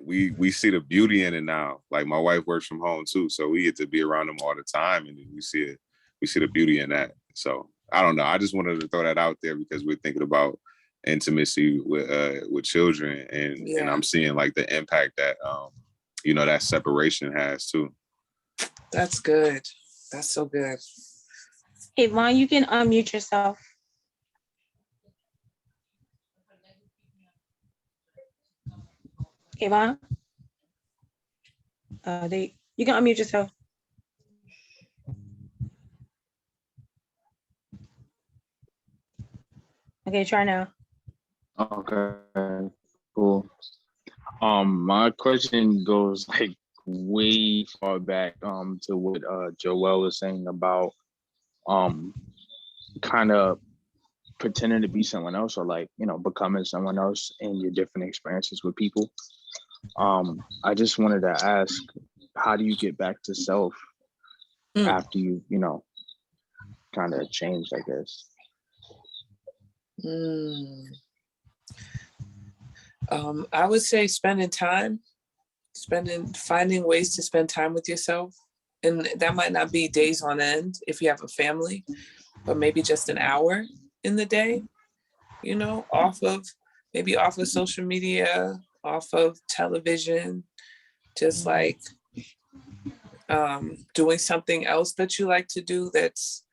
we see the beauty in it now. Like, my wife works from home too, so we get to be around them all the time, and we see the beauty in that. So I don't know. I just wanted to throw that out there because we're thinking about intimacy with children, and I'm seeing, like, the impact that that separation has too. That's good. That's so good. Hey, Vaughn, you can unmute yourself. Okay, Vaughn. You can unmute yourself. Okay, try now. Okay, cool. My question goes, like, way far back to what Joelle was saying about kind of pretending to be someone else, or, like, becoming someone else in your different experiences with people. I just wanted to ask, how do you get back to self after you kind of changed, I guess? I would say finding ways to spend time with yourself. And that might not be days on end if you have a family, but maybe just an hour in the day, off of social media, off of television, just like doing something else that you like to do that's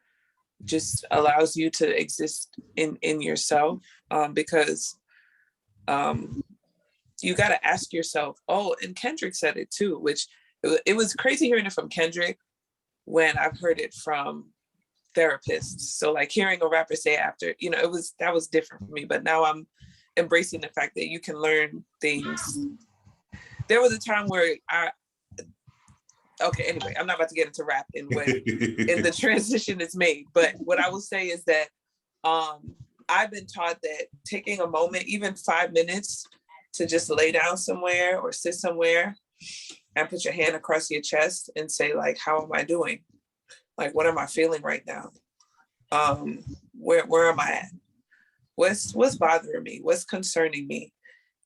just allows you to exist in yourself, because you got to ask yourself. Oh, and Kendrick said it too, which it was crazy hearing it from Kendrick when I've heard it from therapists. So, like, hearing a rapper say after, that was different for me. But now I'm embracing the fact that you can learn things. There was a time where anyway, I'm not about to get into rap and when in the transition is made. But what I will say is that I've been taught that taking a moment, even 5 minutes, to just lay down somewhere or sit somewhere and put your hand across your chest and say, like, how am I doing? Like, what am I feeling right now? Where am I at? What's bothering me? What's concerning me?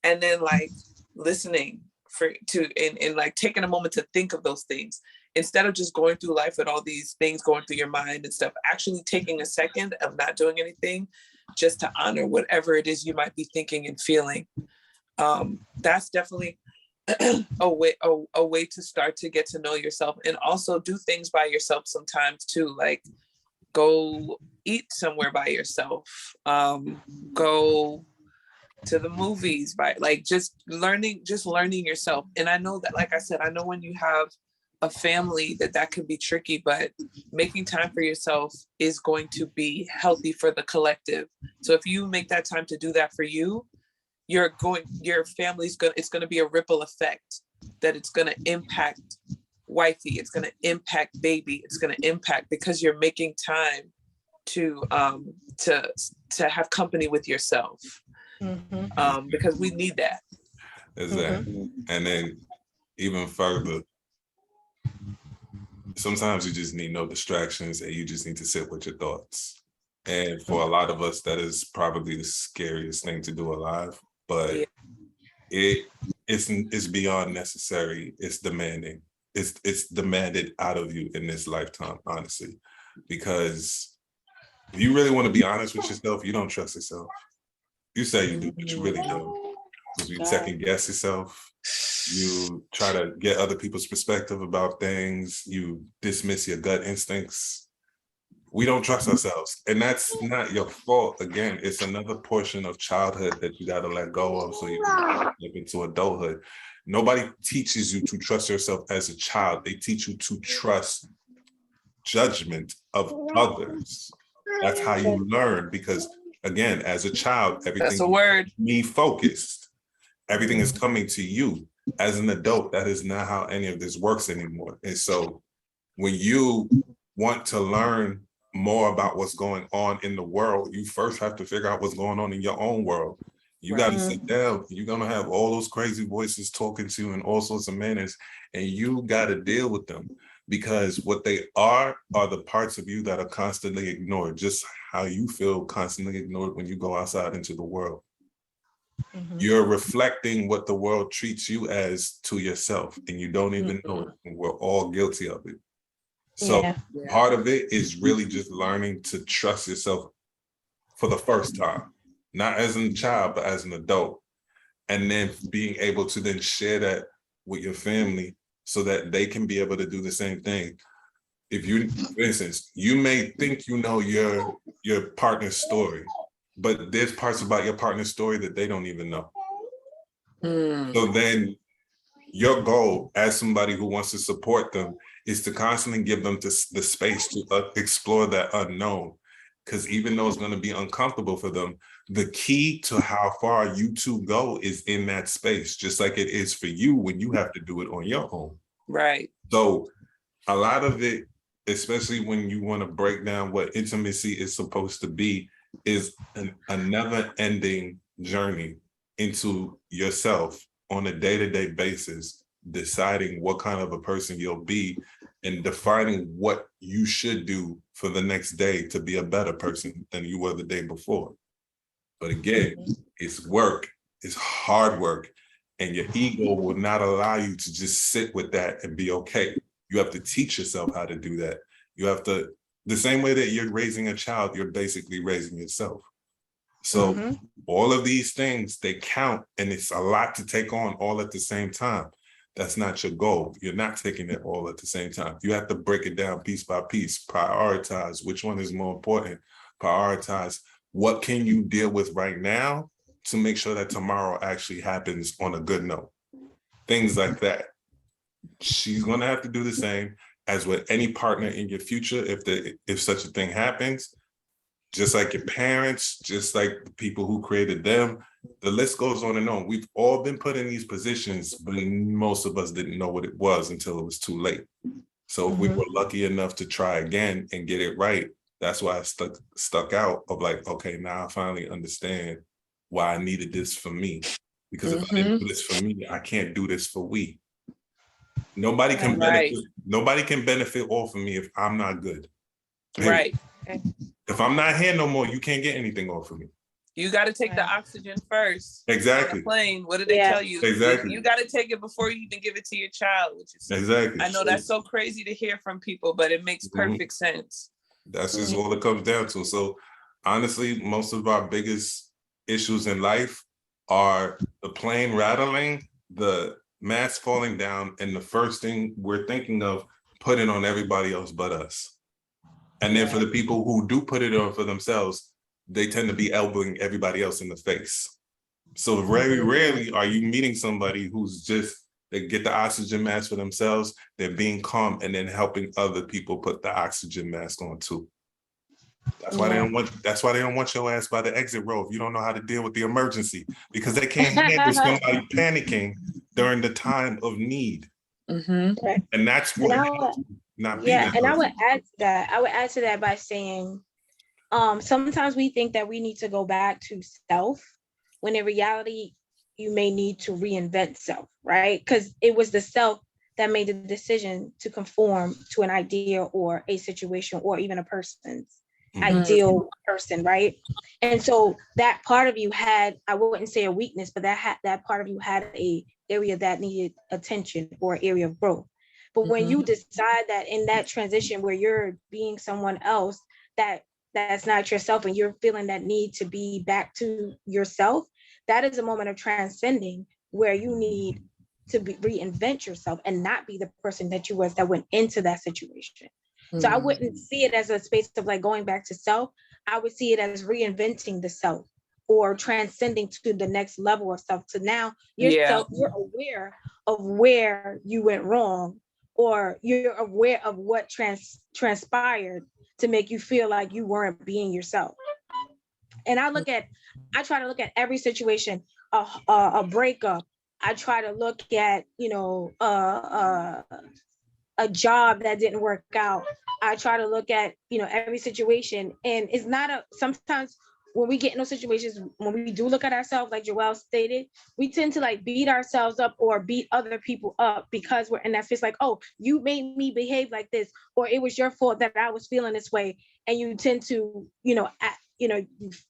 And then, like, listening and like taking a moment to think of those things instead of just going through life with all these things going through your mind and stuff. Actually taking a second of not doing anything just to honor whatever it is you might be thinking and feeling. That's definitely a way to start to get to know yourself, and also do things by yourself sometimes too, like go eat somewhere by yourself, go to the movies, by like just learning yourself. And I know that, like I said, I know when you have a family that can be tricky, but making time for yourself is going to be healthy for the collective. So if you make that time to do that for you, your family's it's going to be a ripple effect, that it's going to impact wifey, it's going to impact baby, it's going to impact, because you're making time to have company with yourself. Because we need that. Exactly. And then even further, sometimes you just need no distractions and you just need to sit with your thoughts. And for a lot of us, that is probably the scariest thing to do alive, but it's beyond necessary. It's demanding. It's demanded out of you in this lifetime, honestly, because if you really want to be honest with yourself, you don't trust yourself. You say you do, but you really don't. Because you second guess yourself. You try to get other people's perspective about things. You dismiss your gut instincts. We don't trust ourselves. And that's not your fault. Again, it's another portion of childhood that you got to let go of so you can step into adulthood. Nobody teaches you to trust yourself as a child. They teach you to trust judgment of others. That's how you learn, because again, as a child, everything That's a word. is me focused. Everything is coming to you. As an adult, that is not how any of this works anymore. And so when you want to learn more about what's going on in the world, you first have to figure out what's going on in your own world. You got to sit down. You're going to have all those crazy voices talking to you in all sorts of manners, and you got to deal with them, because what they are the parts of you that are constantly ignored, just how you feel constantly ignored when you go outside into the world. You're reflecting what the world treats you as to yourself, and you don't even know it. And we're all guilty of it. So part of it is really just learning to trust yourself for the first time, not as a child, but as an adult. And then being able to then share that with your family so that they can be able to do the same thing. If you, for instance, you may think you know your partner's story, but there's parts about your partner's story that they don't even know. So then your goal as somebody who wants to support them is to constantly give them the space to explore that unknown. Because even though it's going to be uncomfortable for them, the key to how far you two go is in that space, just like it is for you when you have to do it on your own. Right. So a lot of it, especially when you want to break down what intimacy is supposed to be, is a never-ending journey into yourself on a day-to-day basis, deciding what kind of a person you'll be and defining what you should do for the next day to be a better person than you were the day before. But again, it's work, it's hard work, and your ego will not allow you to just sit with that and be okay. You have to teach yourself how to do that. You have to, the same way that you're raising a child, you're basically raising yourself. So all of these things, they count, and it's a lot to take on all at the same time. That's not your goal. You're not taking it all at the same time. You have to break it down piece by piece, prioritize which one is more important, prioritize what can you deal with right now to make sure that tomorrow actually happens on a good note. Things like that. She's going to have to do the same as with any partner in your future if such a thing happens. Just like your parents, just like the people who created them, the list goes on and on. We've all been put in these positions, but most of us didn't know what it was until it was too late. So if we were lucky enough to try again and get it right, that's why I stuck out of like, okay, now I finally understand why I needed this for me. Because if I didn't do this for me, I can't do this for we. Nobody can benefit. Nobody can benefit off of me if I'm not good. Right. If I'm not here no more, you can't get anything off of me. You got to take the oxygen first. Exactly. On the plane. What did they tell you? Exactly. You got to take it before you even give it to your child. Which is exactly. I know that's so crazy to hear from people, but it makes perfect sense. That's just all it comes down to. So honestly, most of our biggest issues in life are the plane rattling, the mask falling down, and the first thing we're thinking of putting on everybody else but us. And then for the people who do put it on for themselves, they tend to be elbowing everybody else in the face. So very rarely are you meeting somebody who's just, they get the oxygen mask for themselves, they're being calm and then helping other people put the oxygen mask on too. That's why they don't want your ass by the exit row if you don't know how to deal with the emergency, because they can't handle somebody panicking during the time of need. Right. And that's what not be that person. I would add to that by saying, sometimes we think that we need to go back to self, when in reality, you may need to reinvent self, right? Because it was the self that made the decision to conform to an idea or a situation or even a person's ideal person, right? And so that part of you had, I wouldn't say a weakness, but that part of you had a area that needed attention or area of growth. But when you decide that in that transition where you're being someone else, that's not yourself, and you're feeling that need to be back to yourself, that is a moment of transcending where you need to reinvent yourself and not be the person that you was that went into that situation. So I wouldn't see it as a space of like going back to self. I would see it as reinventing the self or transcending to the next level of self. So now yourself, you're aware of where you went wrong, or you're aware of what transpired to make you feel like you weren't being yourself. And I try to look at every situation, a breakup. I try to look at, a job that didn't work out. I try to look at, every situation. And it's not sometimes when we get in those situations, when we do look at ourselves, like Joelle stated, we tend to like beat ourselves up or beat other people up because we're in that space like, oh, you made me behave like this, or it was your fault that I was feeling this way. And you tend to, you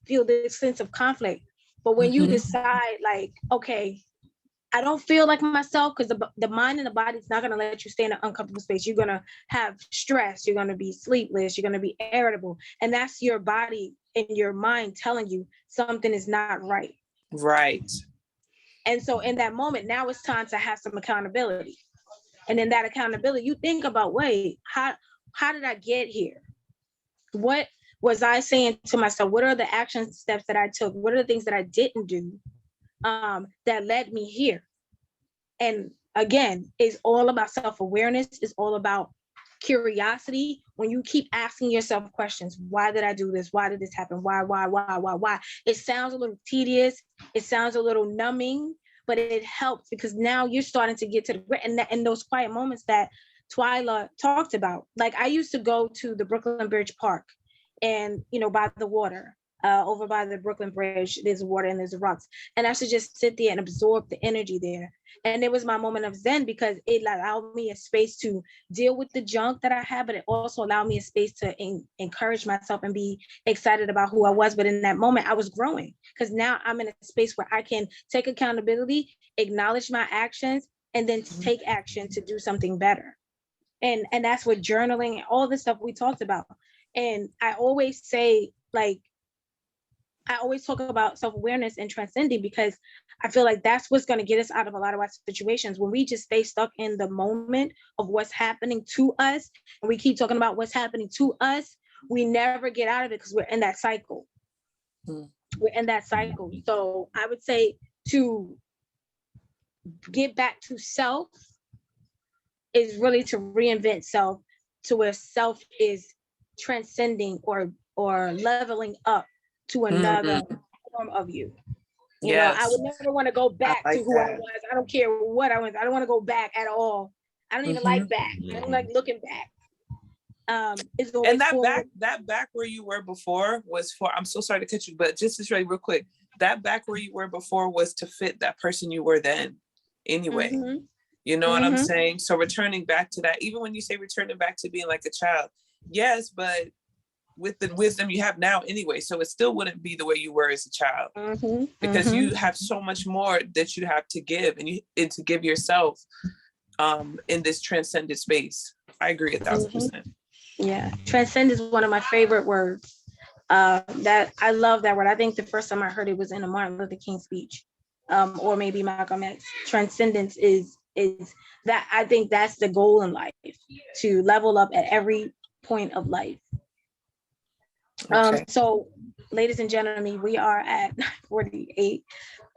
feel this sense of conflict. But when you decide like, okay, I don't feel like myself, because the mind and the body is not going to let you stay in an uncomfortable space. You're going to have stress. You're going to be sleepless. You're going to be irritable. And that's your body and your mind telling you something is not right. Right. And so in that moment, now it's time to have some accountability. And in that accountability, you think about, wait, how did I get here? What was I saying to myself? What are the action steps that I took? What are the things that I didn't do that led me here? And again, it's all about self-awareness. It's all about curiosity. When you keep asking yourself questions, why did I do this? Why did this happen? Why? It sounds a little tedious. It sounds a little numbing, but it helps because now you're starting to get to the grit. And those quiet moments that Twyla talked about. Like I used to go to the Brooklyn Bridge Park and, by the water. Over by the Brooklyn Bridge, there's water and there's rocks. And I should just sit there and absorb the energy there. And it was my moment of zen because it allowed me a space to deal with the junk that I had, but it also allowed me a space to encourage myself and be excited about who I was. But in that moment, I was growing because now I'm in a space where I can take accountability, acknowledge my actions, and then take action to do something better. And that's what journaling and all this stuff we talked about. And I always say, I always talk about self-awareness and transcending because I feel like that's what's going to get us out of a lot of our situations. When we just stay stuck in the moment of what's happening to us, and we keep talking about what's happening to us, we never get out of it because we're in that cycle. We're in that cycle. So I would say to get back to self is really to reinvent self to where self is transcending or leveling up to another form of you. You know, I would never want to go back to who I was. I don't care what I was. I don't want to go back at all. I don't even like back. I don't like looking back. It's always and that back where you were before was for, I'm so sorry to cut you, but just to show you real quick, that back where you were before was to fit that person you were then anyway. You know what I'm saying? So returning back to that, even when you say returning back to being like a child, yes, but with the wisdom you have now anyway, so it still wouldn't be the way you were as a child because you have so much more that you have to give and to give yourself in this transcendent space. I agree 1,000%. Yeah, transcend is one of my favorite words. That I love that word. I think the first time I heard it was in a Martin Luther King speech, or maybe Malcolm X. Transcendence is is that I think that's the goal in life, to level up at every point of life. Okay. So ladies and gentlemen, we are at 48.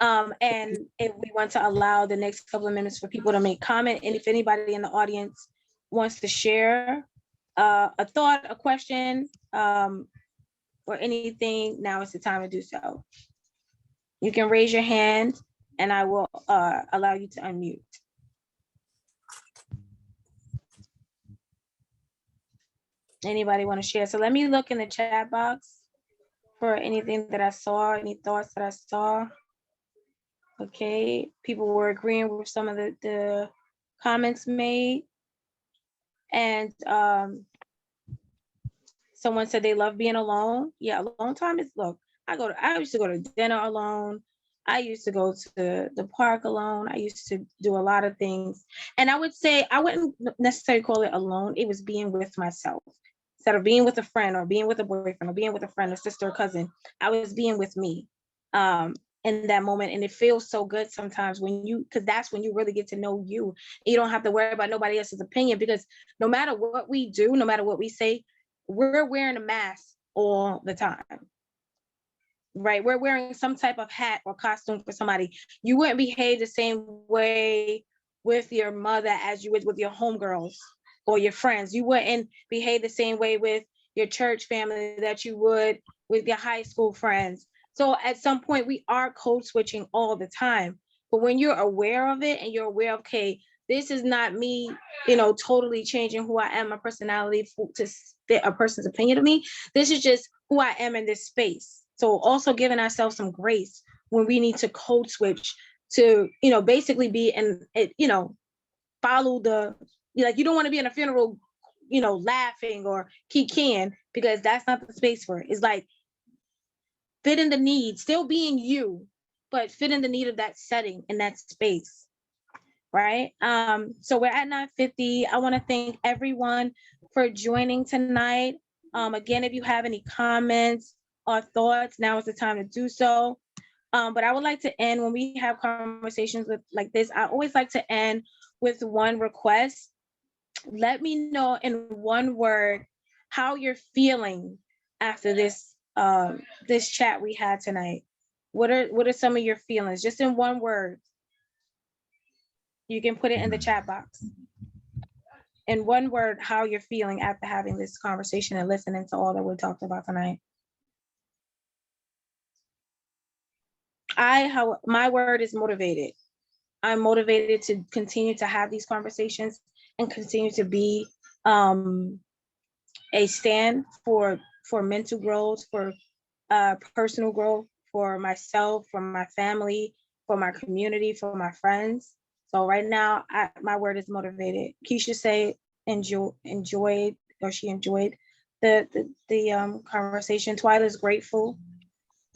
And if we want to allow the next couple of minutes for people to make comment, and if anybody in the audience wants to share a thought, a question, or anything, now is the time to do so. You can raise your hand and I will allow you to unmute. Anybody want to share? So let me look in the chat box for anything that I saw, any thoughts that I saw. Okay, people were agreeing with some of the comments made. And someone said they love being alone. Yeah, alone time is, look, I used to go to dinner alone. I used to go to the park alone. I used to do a lot of things. And I would say, I wouldn't necessarily call it alone. It was being with myself. Instead of being with a friend or being with a boyfriend or being with a friend or sister or cousin, I was being with me in that moment. And it feels so good sometimes because that's when you really get to know you. You don't have to worry about nobody else's opinion, because no matter what we do, no matter what we say, we're wearing a mask all the time. Right? We're wearing some type of hat or costume for somebody. You wouldn't behave the same way with your mother as you would with your homegirls or your friends. You wouldn't behave the same way with your church family that you would with your high school friends. So at some point we are code switching all the time. But when you're aware of it and you're aware of, okay, this is not me, totally changing who I am, my personality to fit a person's opinion of me. This is just who I am in this space. So also giving ourselves some grace when we need to code switch to, basically be in it, follow the, like, you don't want to be in a funeral, laughing or kikiing, because that's not the space for it. It's like fit in the need, still being you, but fit in the need of that setting in that space. Right. So we're at 9:50. I want to thank everyone for joining tonight. Again, if you have any comments or thoughts, now is the time to do so. But I would like to end, when we have conversations with like this, I always like to end with one request. Let me know in one word how you're feeling after this this chat we had tonight. What are some of your feelings? Just in one word. You can put it in the chat box. In one word, how you're feeling after having this conversation and listening to all that we talked about tonight. My word is motivated. I'm motivated to continue to have these conversations and continue to be a stand for mental growth, for personal growth, for myself, for my family, for my community, for my friends. So right now, my word is motivated. Keisha say enjoyed, or she enjoyed the conversation. Twyla's grateful.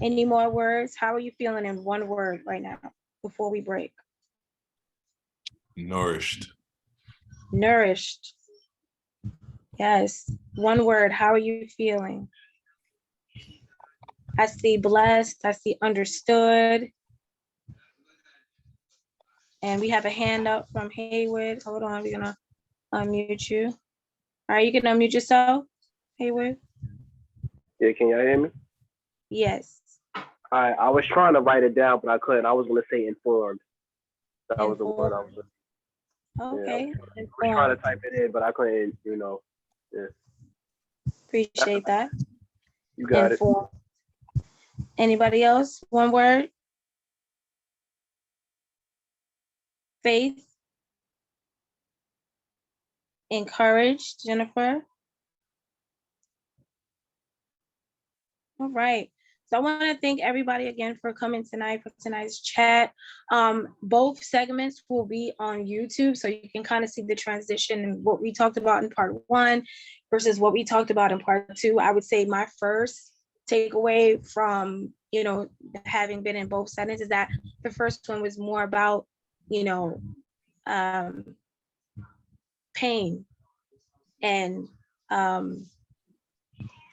Any more words? How are you feeling in one word right now before we break? Nourished. Nourished. Yes. One word. How are you feeling? I see blessed. I see understood. And we have a hand up from Haywood. Hold on, we're gonna unmute you. All right, you can unmute yourself, Haywood. Yeah, can y'all hear me? Yes. I was trying to write it down, but I couldn't. I was gonna say informed. That was the word I was looking. Okay. Yeah, I was trying to type it in, but I couldn't, Yeah. Appreciate that. You got informed. It. Anybody else? One word? Faith. Encouraged, Jennifer. All right. So I want to thank everybody again for coming tonight for tonight's chat. Both segments will be on YouTube, so you can kind of see the transition and what we talked about in part 1 versus what we talked about in part 2. I would say my first takeaway from, having been in both settings is that the first one was more about, pain and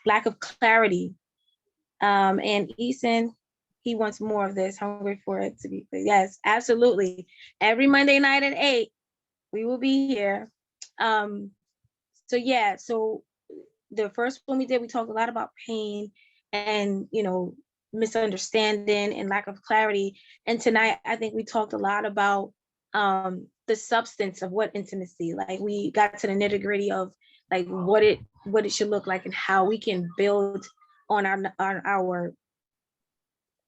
lack of clarity. And Eason, he wants more of this, hungry for it to be. Yes, absolutely. Every Monday night at 8, we will be here. So yeah, so the first one we did, we talked a lot about pain and, you know, misunderstanding and lack of clarity. And tonight, I think we talked a lot about the substance of what intimacy, like we got to the nitty gritty of like what it should look like and how we can build on our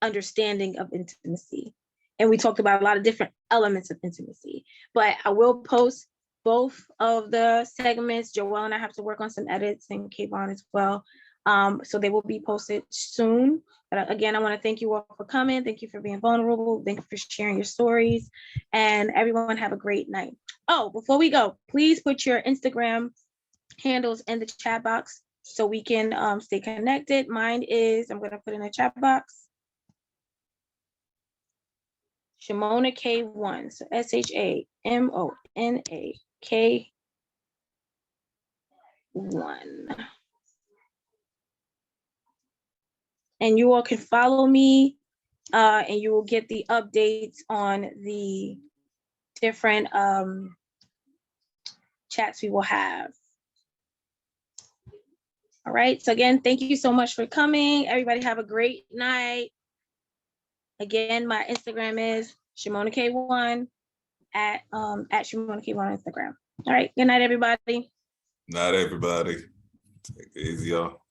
understanding of intimacy. And we talked about a lot of different elements of intimacy, but I will post both of the segments. Joelle and I have to work on some edits, and Kayvon as well. So they will be posted soon. But again, I want to thank you all for coming. Thank you for being vulnerable. Thank you for sharing your stories. And everyone have a great night. Oh, before we go, please put your Instagram handles in the chat box so we can stay connected. Mine is, I'm going to put in the chat box, Shimona K1. So ShamonaK1. And you all can follow me and you will get the updates on the different chats we will have. All right, so again, thank you so much for coming. Everybody have a great night. Again, my Instagram is ShamonaK1 at ShamonaK1 on Instagram. All right, good night, everybody. Not everybody. Take it easy, y'all.